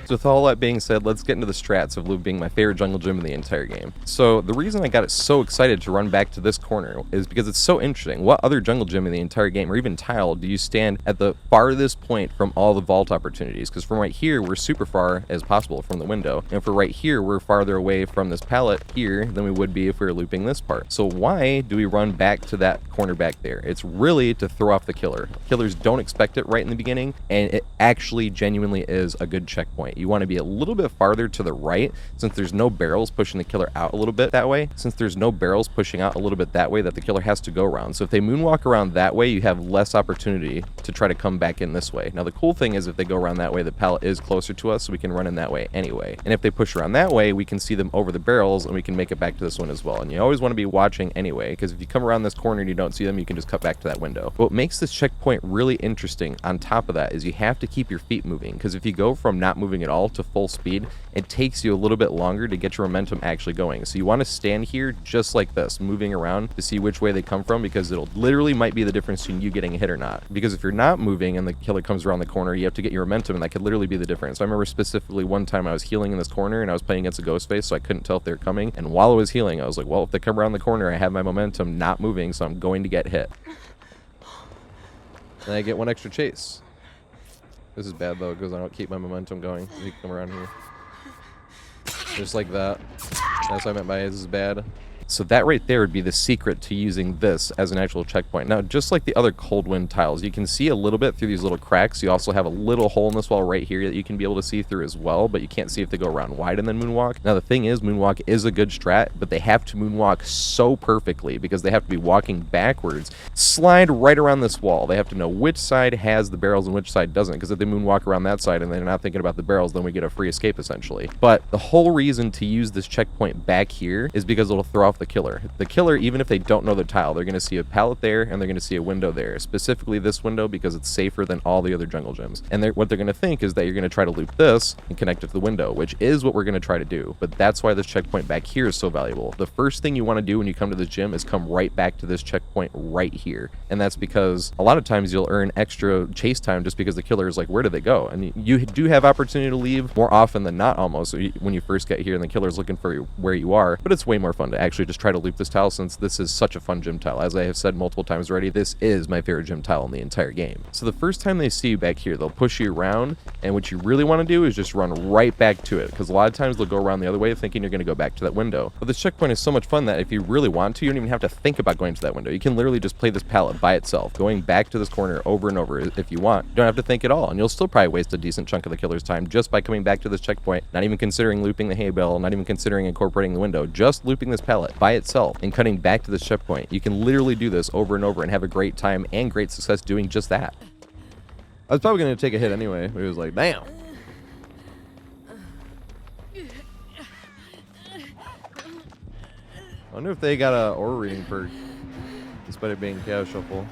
So with all that being said, let's get into the strats of Loop being my favorite jungle gym in the entire game. So the reason I got it so excited to run back to this corner is because it's so interesting. What other jungle gym in the entire game, or even tile, do you stand at the farthest point from all the vault opportunities? Because from right here, we're super far as possible from the window. And for right here, we're farther away from this pallet here than we would be if we were looping this part. So why do we run back to that corner back there? It's really to throw off the killer. Killers don't expect it right in the beginning, and it actually genuinely is a good checkpoint. You want to be a little bit farther to the right, since there's no barrels pushing the killer out a little bit that way. Since there's no barrels pushing out a little bit that way, that the killer has to go around. So if they moonwalk around that way, you have less opportunity to try to come back in this way. Now the cool thing is if they go around that way, the pallet is closer to us, so we can run in that way anyway. And if they push around that way, we can see them over the barrels, and we can make it back to this one as well. And you always want to be watching anyway, because if you come around this corner and you don't see them, you can just cut back to that window. But what makes this checkpoint really interesting on top of that is you have to keep your feet moving, because if you go from not moving at all to full speed, it takes you a little bit longer to get your momentum actually going. So you want to stand here just like this, moving around to see which way they come from, because it'll literally might be the difference between you getting a hit or not. Because if you're not moving and the killer comes around the corner, you have to get your momentum, and that could literally be the difference. So I remember specifically one time I was healing in this corner and I was playing against a ghost face, so I couldn't tell if they were coming. And while I was healing, I was like, well, if they come around the corner, I have my momentum not moving, so I'm going to get hit. And I get one extra chase. This is bad though, because I don't keep my momentum going. You come around here. Just like that. That's what I meant by this is bad. So that right there would be the secret to using this as an actual checkpoint. Now, just like the other Coldwind tiles, you can see a little bit through these little cracks. You also have a little hole in this wall right here that you can be able to see through as well, but you can't see if they go around wide and then moonwalk. Now, the thing is, moonwalk is a good strat, but they have to moonwalk so perfectly because they have to be walking backwards, slide right around this wall. They have to know which side has the barrels and which side doesn't, because if they moonwalk around that side and they're not thinking about the barrels, then we get a free escape essentially. But the whole reason to use this checkpoint back here is because it'll throw off the killer. The killer, even if they don't know the tile, they're going to see a pallet there and they're going to see a window there, specifically this window because it's safer than all the other jungle gyms. And what they're going to think is that you're going to try to loop this and connect it to the window, which is what we're going to try to do. But that's why this checkpoint back here is so valuable. The first thing you want to do when you come to this gym is come right back to this checkpoint right here. And that's because a lot of times you'll earn extra chase time just because the killer is like, where did they go? And you do have opportunity to leave more often than not almost when you first get here and the killer's looking for where you are. But it's way more fun to actually just try to loop this tile, since this is such a fun gym tile. As I have said multiple times already, this is my favorite gym tile in the entire game. So the first time they see you back here, they'll push you around, and what you really want to do is just run right back to it, because a lot of times they'll go around the other way thinking you're going to go back to that window. But this checkpoint is so much fun that if you really want to, you don't even have to think about going to that window. You can literally just play this pallet by itself, going back to this corner over and over if you want. You don't have to think at all, and you'll still probably waste a decent chunk of the killer's time just by coming back to this checkpoint, not even considering looping the hay bale, not even considering incorporating the window, just looping this pallet by itself and cutting back to this checkpoint. You can literally do this over and over and have a great time and great success doing just that. I was probably going to take a hit anyway, but it was like, damn. I wonder if they got a aura reading perk, despite it being Chaos Shuffle.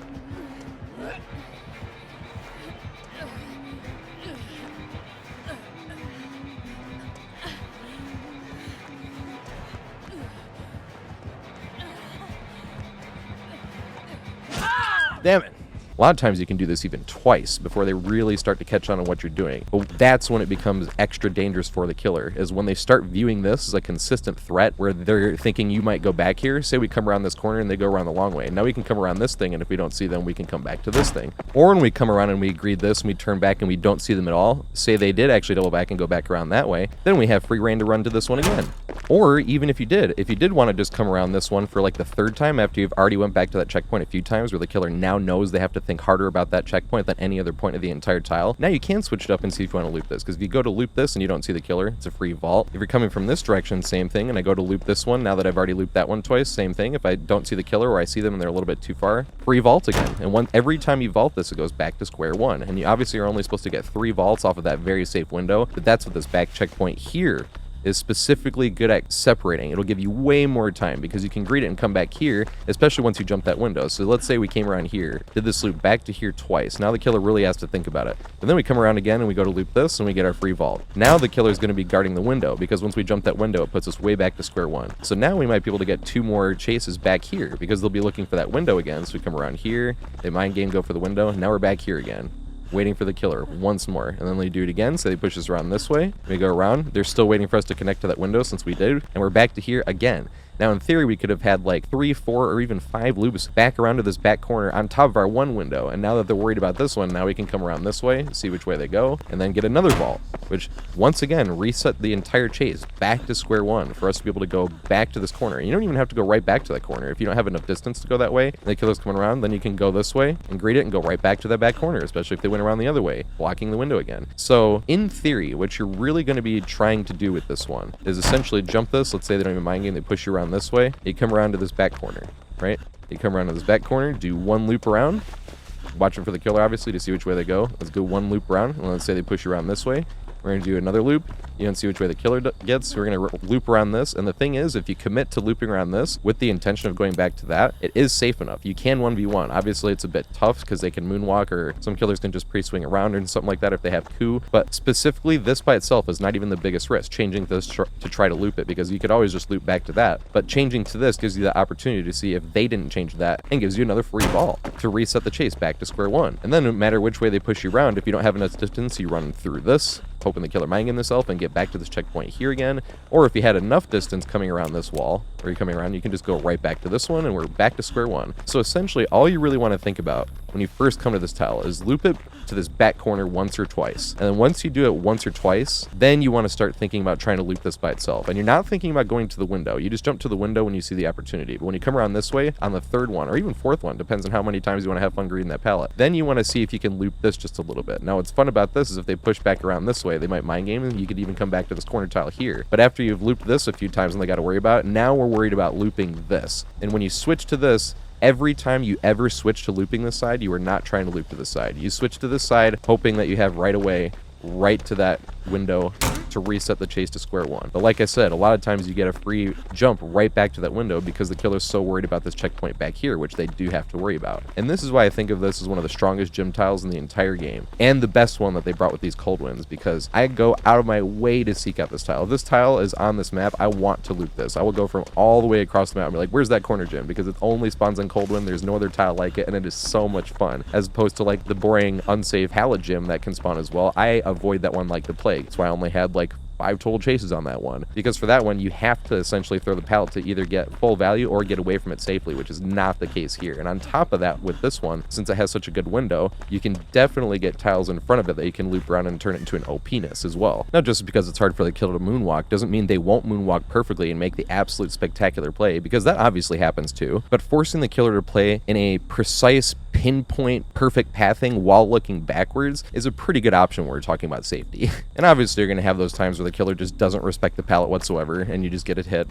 Damn it. A lot of times you can do this even twice before they really start to catch on what you're doing. But that's when it becomes extra dangerous for the killer, is when they start viewing this as a consistent threat where they're thinking you might go back here. Say we come around this corner and they go around the long way. Now we can come around this thing, and if we don't see them, we can come back to this thing. Or when we come around and we greed this and we turn back and we don't see them at all, say they did actually double back and go back around that way, then we have free reign to run to this one again. Or even if you did want to just come around this one for like the third time after you've already went back to that checkpoint a few times where the killer now knows they have to think harder about that checkpoint than any other point of the entire tile, now you can switch it up and see if you want to loop this, because if you go to loop this and you don't see the killer, it's a free vault. If you're coming from this direction, same thing, and I go to loop this one, now that I've already looped that one twice, same thing. If I don't see the killer or I see them and they're a little bit too far, free vault again. And every time you vault this, it goes back to square one. And you obviously are only supposed to get 3 vaults off of that very safe window, but that's what this back checkpoint here is specifically good at separating. It'll give you way more time because you can greet it and come back here, especially once you jump that window. So let's say we came around here, did this loop back to here twice. Now the killer really has to think about it. But then we come around again and we go to loop this and we get our free vault. Now the killer is going to be guarding the window, because once we jump that window, it puts us way back to square one. So now we might be able to get 2 more chases back here because they'll be looking for that window again. So we come around here, they mind game, go for the window, and now we're back here again, waiting for the killer once more. And then they do it again, so they push us around this way. We go around, they're still waiting for us to connect to that window since we did, and we're back to here again. Now, in theory, we could have had like 3, 4, or even 5 loops back around to this back corner on top of our one window. And now that they're worried about this one, now we can come around this way, see which way they go, and then get another vault, which once again reset the entire chase back to square one for us to be able to go back to this corner. You don't even have to go right back to that corner. If you don't have enough distance to go that way, and the killer's coming around, then you can go this way and greet it and go right back to that back corner, especially if they went around the other way, blocking the window again. So in theory, what you're really going to be trying to do with this one is essentially jump this. Let's say they don't even mind game, they push you around this way. You come around to this back corner, right? You come around to this back corner, do 1 loop around, watching for the killer obviously to see which way they go. Let's go 1 loop around, and let's say they push you around this way. We're going to do another loop. You don't see which way the killer gets. We're going to loop around this. And the thing is, if you commit to looping around this with the intention of going back to that, it is safe enough. You can 1v1. Obviously, it's a bit tough because they can moonwalk, or some killers can just pre-swing around or something like that if they have coup. But specifically, this by itself is not even the biggest risk, changing this to try to loop it, because you could always just loop back to that. But changing to this gives you the opportunity to see if they didn't change that, and gives you another free ball to reset the chase back to square one. And then no matter which way they push you around, if you don't have enough distance, you run through this, hoping the killer mind game himself and get get back to this checkpoint here again. Or if you had enough distance coming around this wall, or you're coming around, you can just go right back to this one, and we're back to square one. So essentially, all you really want to think about when you first come to this tile is loop it to this back corner once or twice. And then once you do it once or twice, then you want to start thinking about trying to loop this by itself. And you're not thinking about going to the window. You just jump to the window when you see the opportunity. But when you come around this way, on the third one, or even fourth one, depends on how many times you want to have fun greeting that pallet, then you want to see if you can loop this just a little bit. Now, what's fun about this is if they push back around this way, they might mind game, and you could even come back to this corner tile here. But after you've looped this a few times and they got to worry about it, now we're worried about looping this. And when you switch to this, every time you ever switch to looping this side, you are not trying to loop to this side. You switch to this side, hoping that you have right away, right to that window to reset the chase to square one. But like I said, a lot of times you get a free jump right back to that window because the killer's so worried about this checkpoint back here, which they do have to worry about. And this is why I think of this as one of the strongest gym tiles in the entire game, and the best one that they brought with these Coldwinds, because I go out of my way to seek out this tile. If this tile is on this map, I want to loop this. I will go from all the way across the map and be like, where's that corner gym? Because it only spawns on Coldwind. There's no other tile like it, and it is so much fun, as opposed to like the boring, unsafe Pallet gym that can spawn as well. I avoid that one like the plague. That's why I only had like 5 total chases on that one, because for that one you have to essentially throw the pallet to either get full value or get away from it safely, which is not the case here. And on top of that, with this one, since it has such a good window, you can definitely get tiles in front of it that you can loop around and turn it into an OP-ness as well. Now, just because it's hard for the killer to moonwalk doesn't mean they won't moonwalk perfectly and make the absolute spectacular play, because that obviously happens too. But forcing the killer to play in a precise, pinpoint, perfect pathing while looking backwards is a pretty good option when we're talking about safety. And obviously you're going to have those times where the killer just doesn't respect the pallet whatsoever and you just get it hit.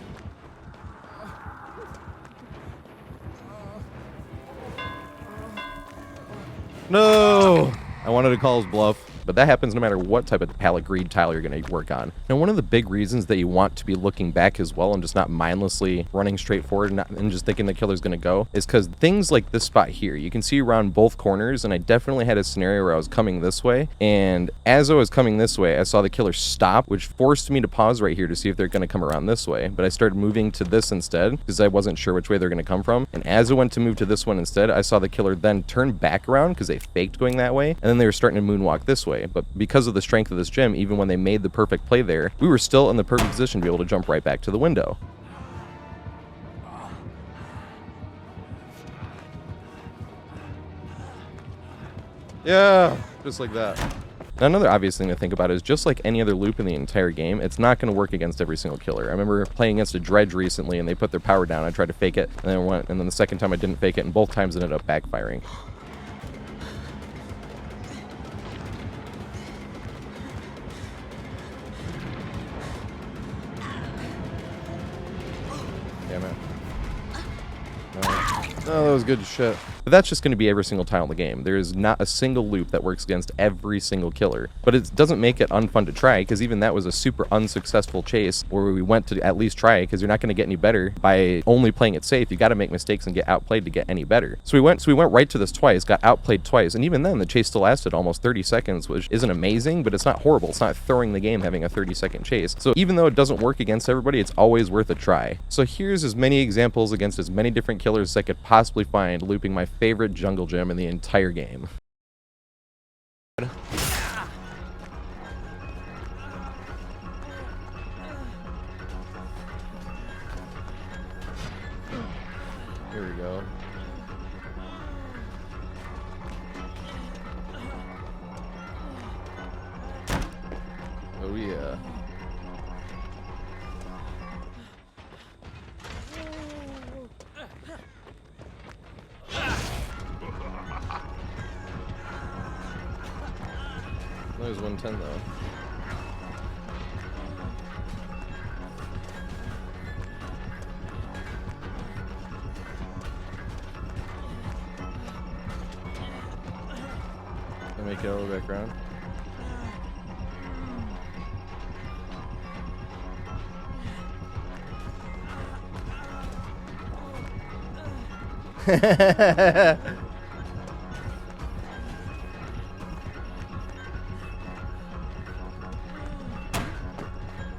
No! I wanted to call his bluff. But that happens no matter what type of pallet greed tile you're going to work on. Now, one of the big reasons that you want to be looking back as well and just not mindlessly running straight forward and just thinking the killer's going to go is because things like this spot here, you can see around both corners, and I definitely had a scenario where I was coming this way, and as I was coming this way, I saw the killer stop, which forced me to pause right here to see if they're going to come around this way. But I started moving to this instead because I wasn't sure which way they're going to come from. And as I went to move to this one instead, I saw the killer then turn back around because they faked going that way, and then they were starting to moonwalk this way. But because of the strength of this gym, even when they made the perfect play there, we were still in the perfect position to be able to jump right back to the window. Yeah, just like that. Now, another obvious thing to think about is just like any other loop in the entire game, it's not going to work against every single killer. I remember playing against a dredge recently and they put their power down. I tried to fake it and then the second time I didn't fake it, and both times it ended up backfiring. Damn it. No, that was good shit. But that's just going to be every single tile in the game. There is not a single loop that works against every single killer. But it doesn't make it unfun to try, because even that was a super unsuccessful chase where we went to at least try, because you're not going to get any better by only playing it safe. You got to make mistakes and get outplayed to get any better. So we went right to this twice, got outplayed twice, and even then the chase still lasted almost 30 seconds, which isn't amazing, but it's not horrible. It's not throwing the game having a 30-second chase. So even though it doesn't work against everybody, it's always worth a try. So here's as many examples against as many different killers as I could possibly find looping my favorite jungle gym in the entire game. Here we go. Oh yeah. There's 110 though. I make it all the way back around.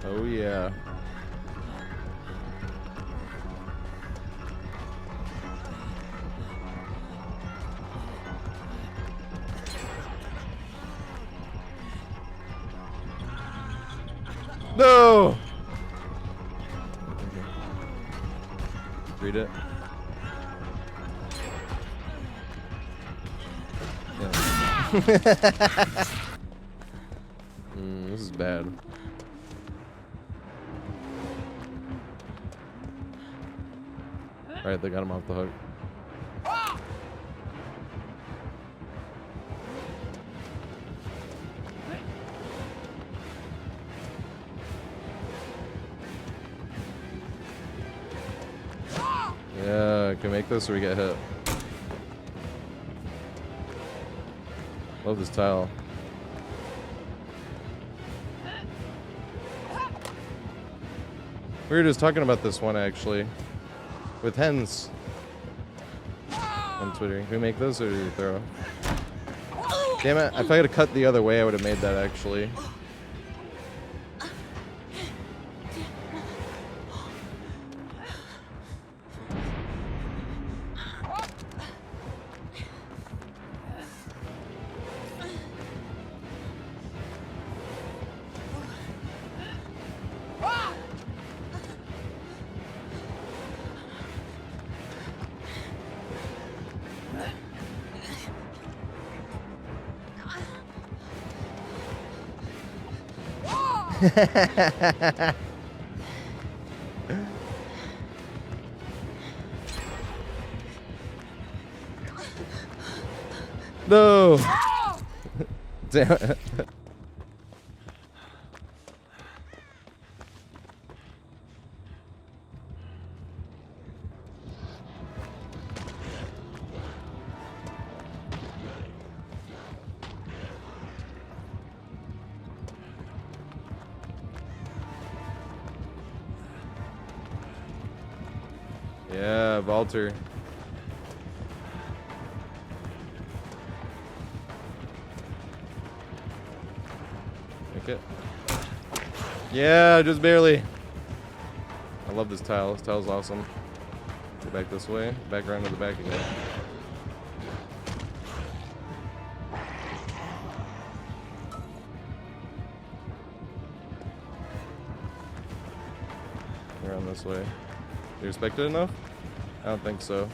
Oh yeah. No! Read it. Yeah. This is bad. Alright, they got him off the hook. Yeah, can we make this or we get hit? Love this tile. We were just talking about this one actually. With hens. On Twitter. Can we make this or do we throw? Damn it, if I had cut the other way I would have made that actually. No! Damn it. Yeah, Valter. Make it. Yeah, just barely. I love this tile. This tile's awesome. Go back this way. Back around to the back again. Around this way. You respect it enough? I don't think so.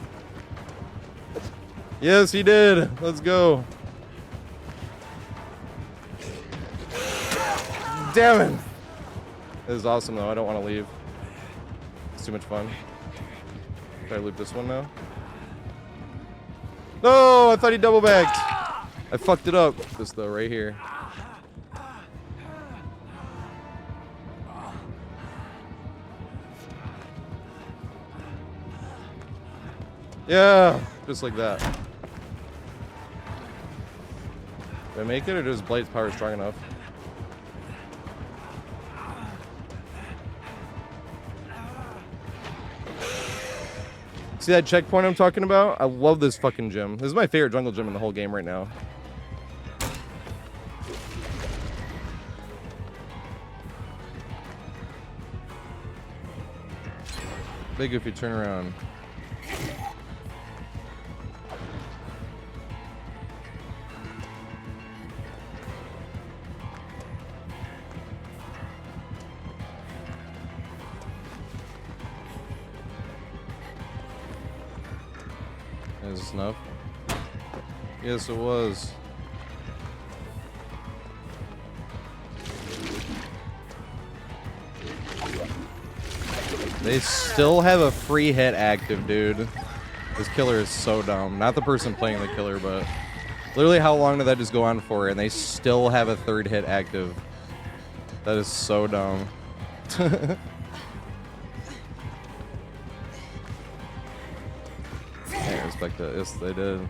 Yes, he did. Let's go. Damn it. This is awesome though. I don't want to leave. It's too much fun. Try to loop this one now. No, I thought he double backed. I fucked it up. This though, right here. Yeah, just like that. Did I make it, or does Blade's power strong enough? See that checkpoint I'm talking about? I love this fucking gym. This is my favorite jungle gym in the whole game right now. Big if you turn around. Is this enough? Yes, it was. They still have a free hit active, dude. This killer is so dumb. Not the person playing the killer, but literally how long did that just go on for? And they still have a third hit active. That is so dumb. Can't respect that. Yes, they did.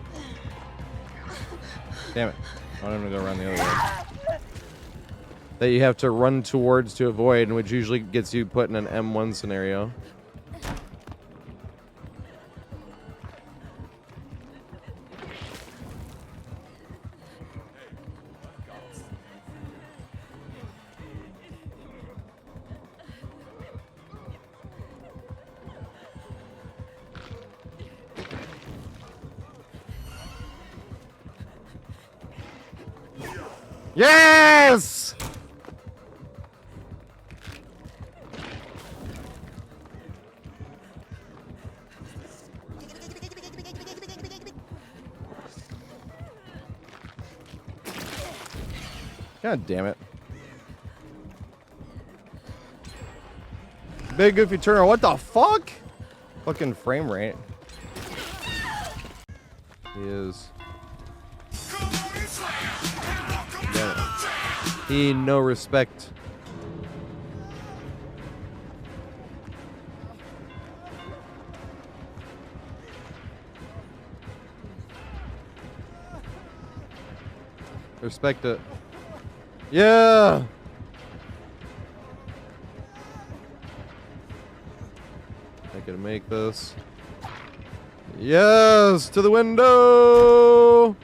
Damn it. I want him to go around the other way. That you have to run towards to avoid, which usually gets you put in an M1 scenario. Yes! God damn it. Big goofy turner. What the fuck? Fucking frame rate. He is. Damn it. He no respect. Respect it. Yeah! I can make this. Yes! To the window!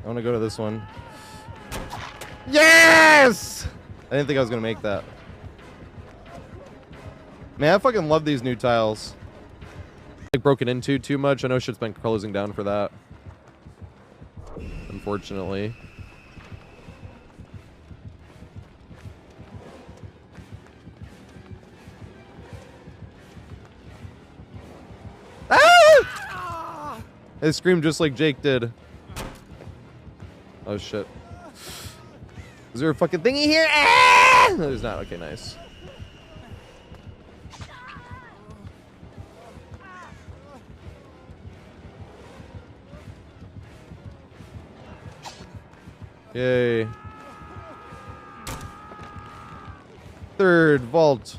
I want to go to this one. Yes! I didn't think I was going to make that. Man, I fucking love these new tiles. Like broken into too much. I know shit's been closing down for that. Unfortunately. Ah! I screamed just like Jake did. Oh shit. Is there a fucking thingy here? Ah! No, there's not. Okay, nice. Yay. Third vault.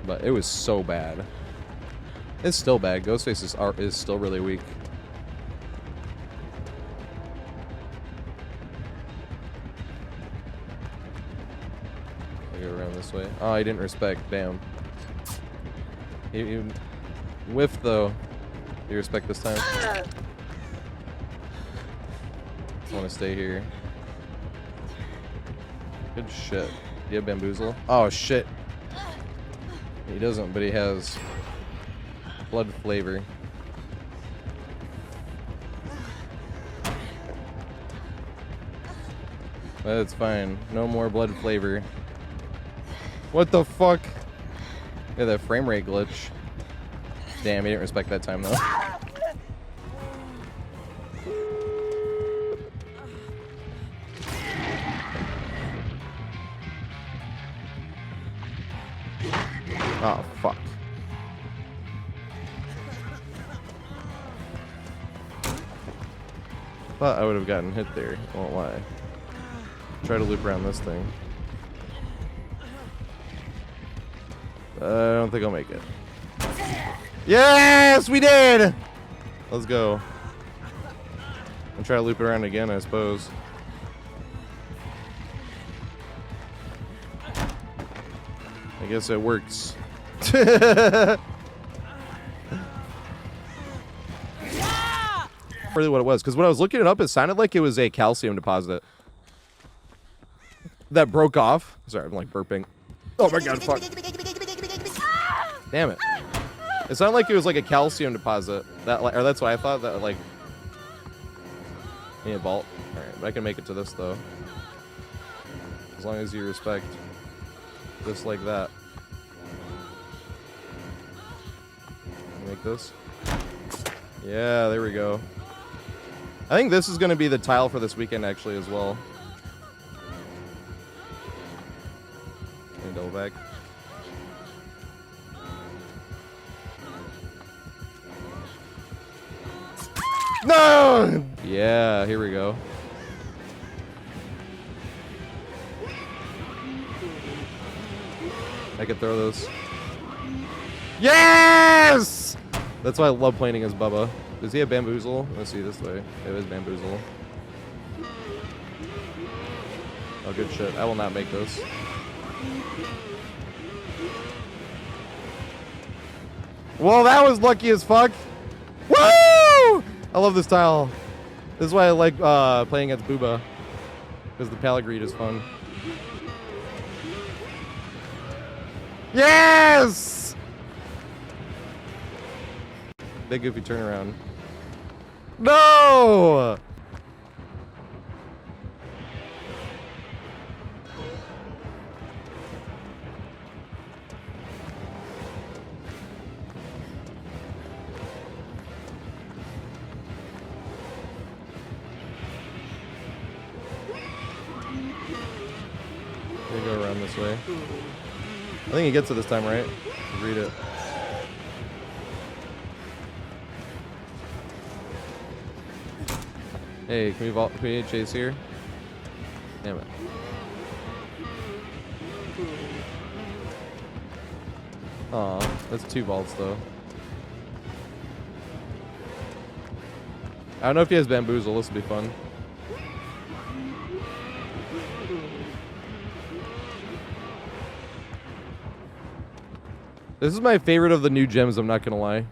But it was so bad. It's still bad. Ghostface's art is still really weak. I'll go around this way. Oh, he didn't respect. Damn. He whiffed though. You respect this time? I want to stay here. Good shit. Do you have bamboozle? Oh shit. He doesn't, but he has blood flavor. That's fine. No more blood flavor. What the fuck? Yeah, that frame rate glitch. Damn, he didn't respect that time though. Oh, fuck. Thought I would have gotten hit there. Won't lie. Try to loop around this thing. I don't think I'll make it. Yes, we did! Let's go. I'll try to loop it around again, I suppose. I guess it works. Really what it was, because when I was looking it up, it sounded like it was a calcium deposit that broke off. Sorry, I'm like burping. Oh my god, fuck. Damn it. It sounded like it was like a calcium deposit. Or that's what I thought, that like... Need a vault. Alright, but I can make it to this though. As long as you respect. Just like that. Make this. Yeah, there we go. I think this is going to be the tile for this weekend actually as well. Double back. No! Yeah, here we go. I could throw those. Yes! That's why I love playing as Bubba. Does he have bamboozle? Let's see this way. It is bamboozle. Oh, good shit. I will not make this. Whoa, that was lucky as fuck. Woo! I love this tile. This is why I like playing against Booba. Because the pallet greed is fun. Yes! Big goofy turnaround. No! this way. I think he gets it this time, right? Read it. Hey, can we chase here? Damn it. Aw, that's 2 vaults though. I don't know if he has bamboozle. This will be fun. This is my favorite of the new gems, I'm not gonna lie.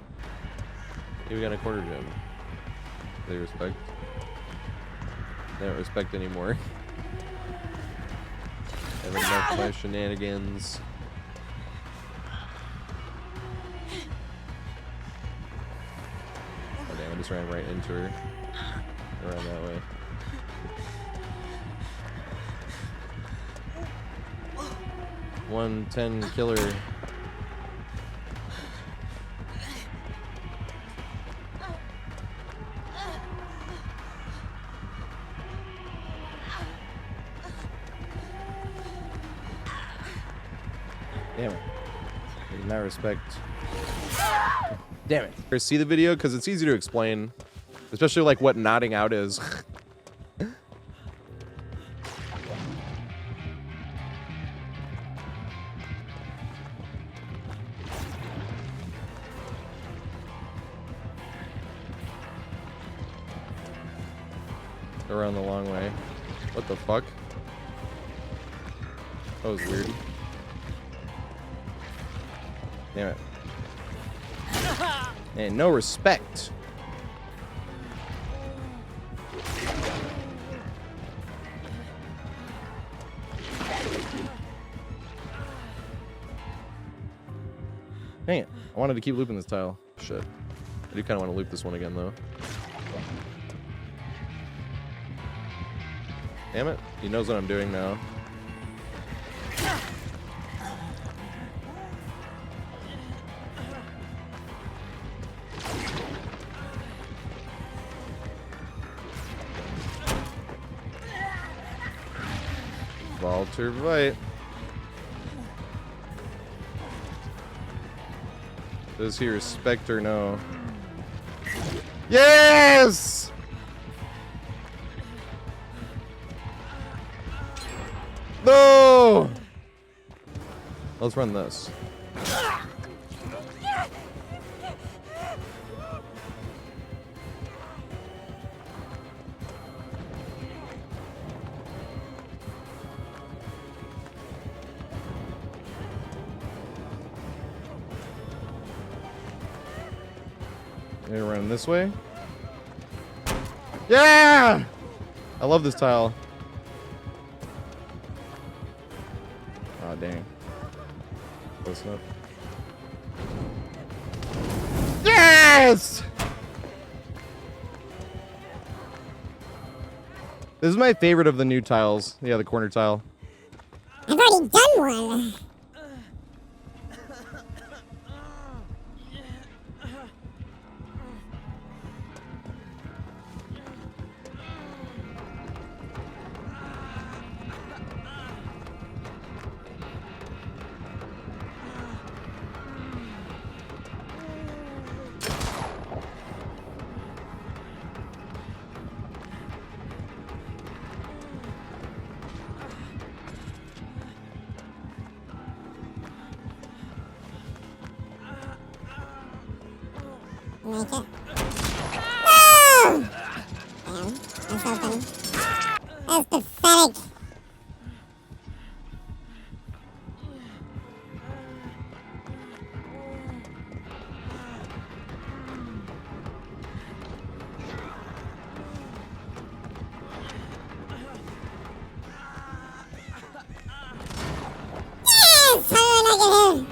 Here we got a quarter gem. They respect. They don't respect anymore. Haven't enough my shenanigans. Oh damn, I just ran right into her. Around that way. $110 killer. Damn it. I did not respect. Damn it. See the video? Because it's easy to explain. Especially like what nodding out is. Around the long way. What the fuck? That was weird. Damn it. And no respect. Dang it. I wanted to keep looping this tile. Shit. I do kind of want to loop this one again, though. Damn it. He knows what I'm doing now. Walter Vite. Does he respect or no? Yes! No! Let's run this. Maybe run this way. Yeah! I love this tile. Oh, dang. Close enough. Yes! This is my favorite of the new tiles. Yeah, the corner tile. I've already done one. Make it. Oh! Damn, that's so funny. That's pathetic. Yes! How did I not get him?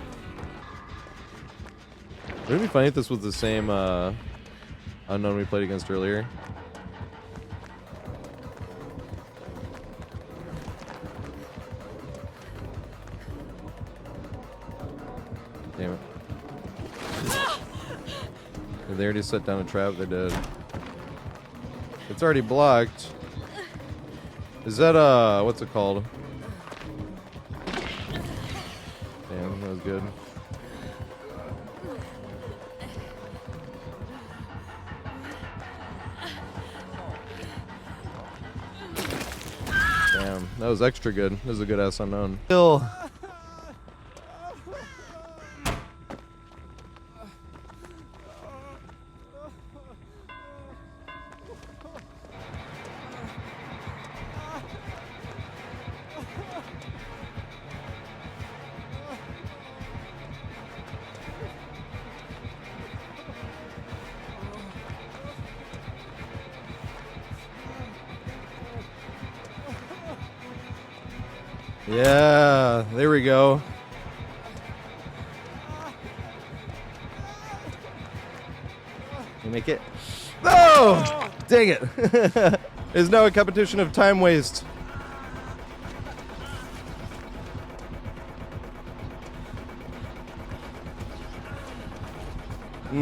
Wouldn't it be funny if this was the same unknown we played against earlier? Damn it. Did they already set down a trap? They did. It's already blocked. Is that, what's it called? good. Damn, that was extra good. This is a good ass unknown. Still. Yeah, there we go. You make it? No! Dang it. There's now a competition of time waste.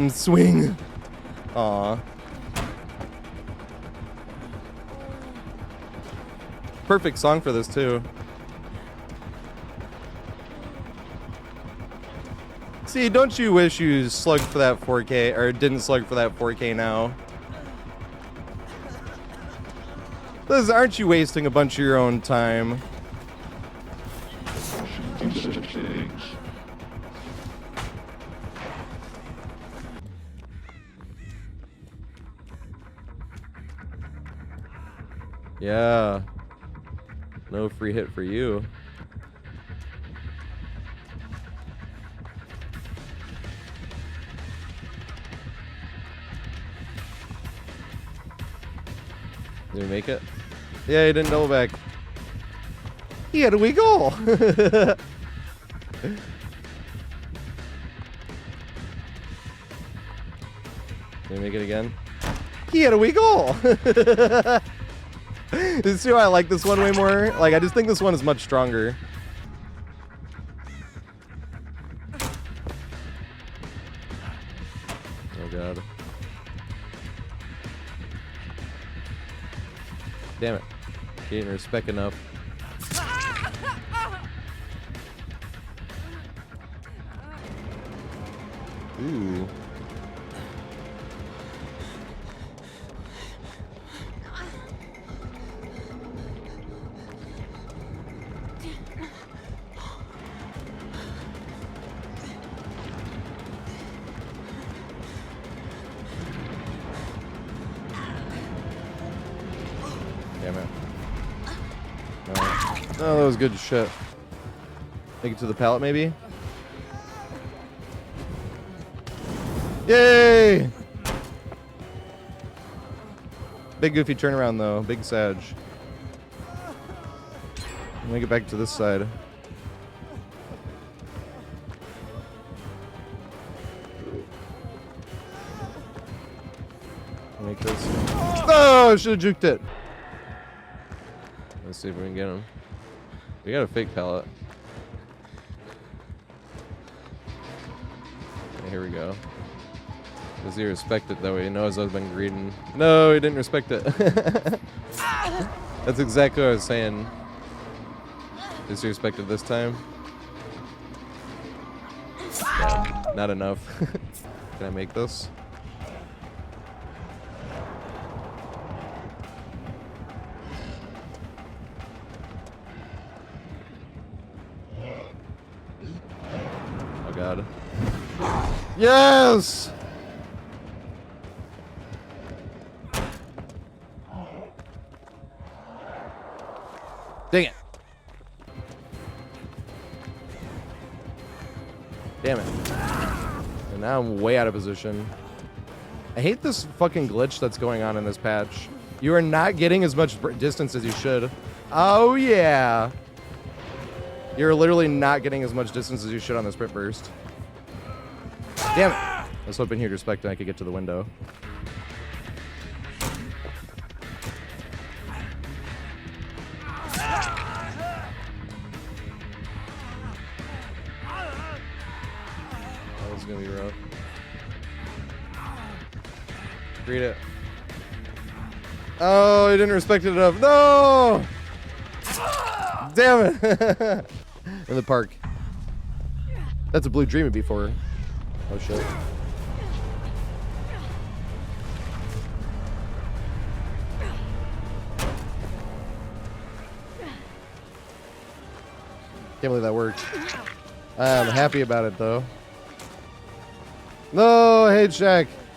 Swing. Aw. Perfect song for this, too. See, don't you wish you slugged for that 4K, or didn't slug for that 4K now? Liz, aren't you wasting a bunch of your own time? Yeah. No free hit for you. Did he make it? Yeah, he didn't double back. He had a weak goal. Did he make it again? He had a weak goal. You see why I like this one way more? Like, I just think this one is much stronger. Oh god. Damn it. He didn't respect enough. Ooh. Damn it. No. Oh, that was good shit. Take it to the pallet, maybe? Yay! Big goofy turnaround, though. Big Sag. Make it back to this side. Make this. Oh, should have juked it. Let's see if we can get him. We got a fake pallet. Okay, here we go. Does he respect it though? He knows I've been greeting. No, he didn't respect it. That's exactly what I was saying. Does he respect it this time? Yeah, not enough. Can I make this? Oh god. Yes! Dang it. Damn it. And now I'm way out of position. I hate this fucking glitch that's going on in this patch. You are not getting as much distance as you should. Oh yeah. You're literally not getting as much distance as you should on the sprint burst. Damn it. I was hoping he'd respect and I could get to the window. That was gonna be rough. Read it. Oh, he didn't respect it enough. No! Damn it! In the park. That's a blue dream before. Oh shit. Can't believe that worked. I'm happy about it though. No, hey Jack.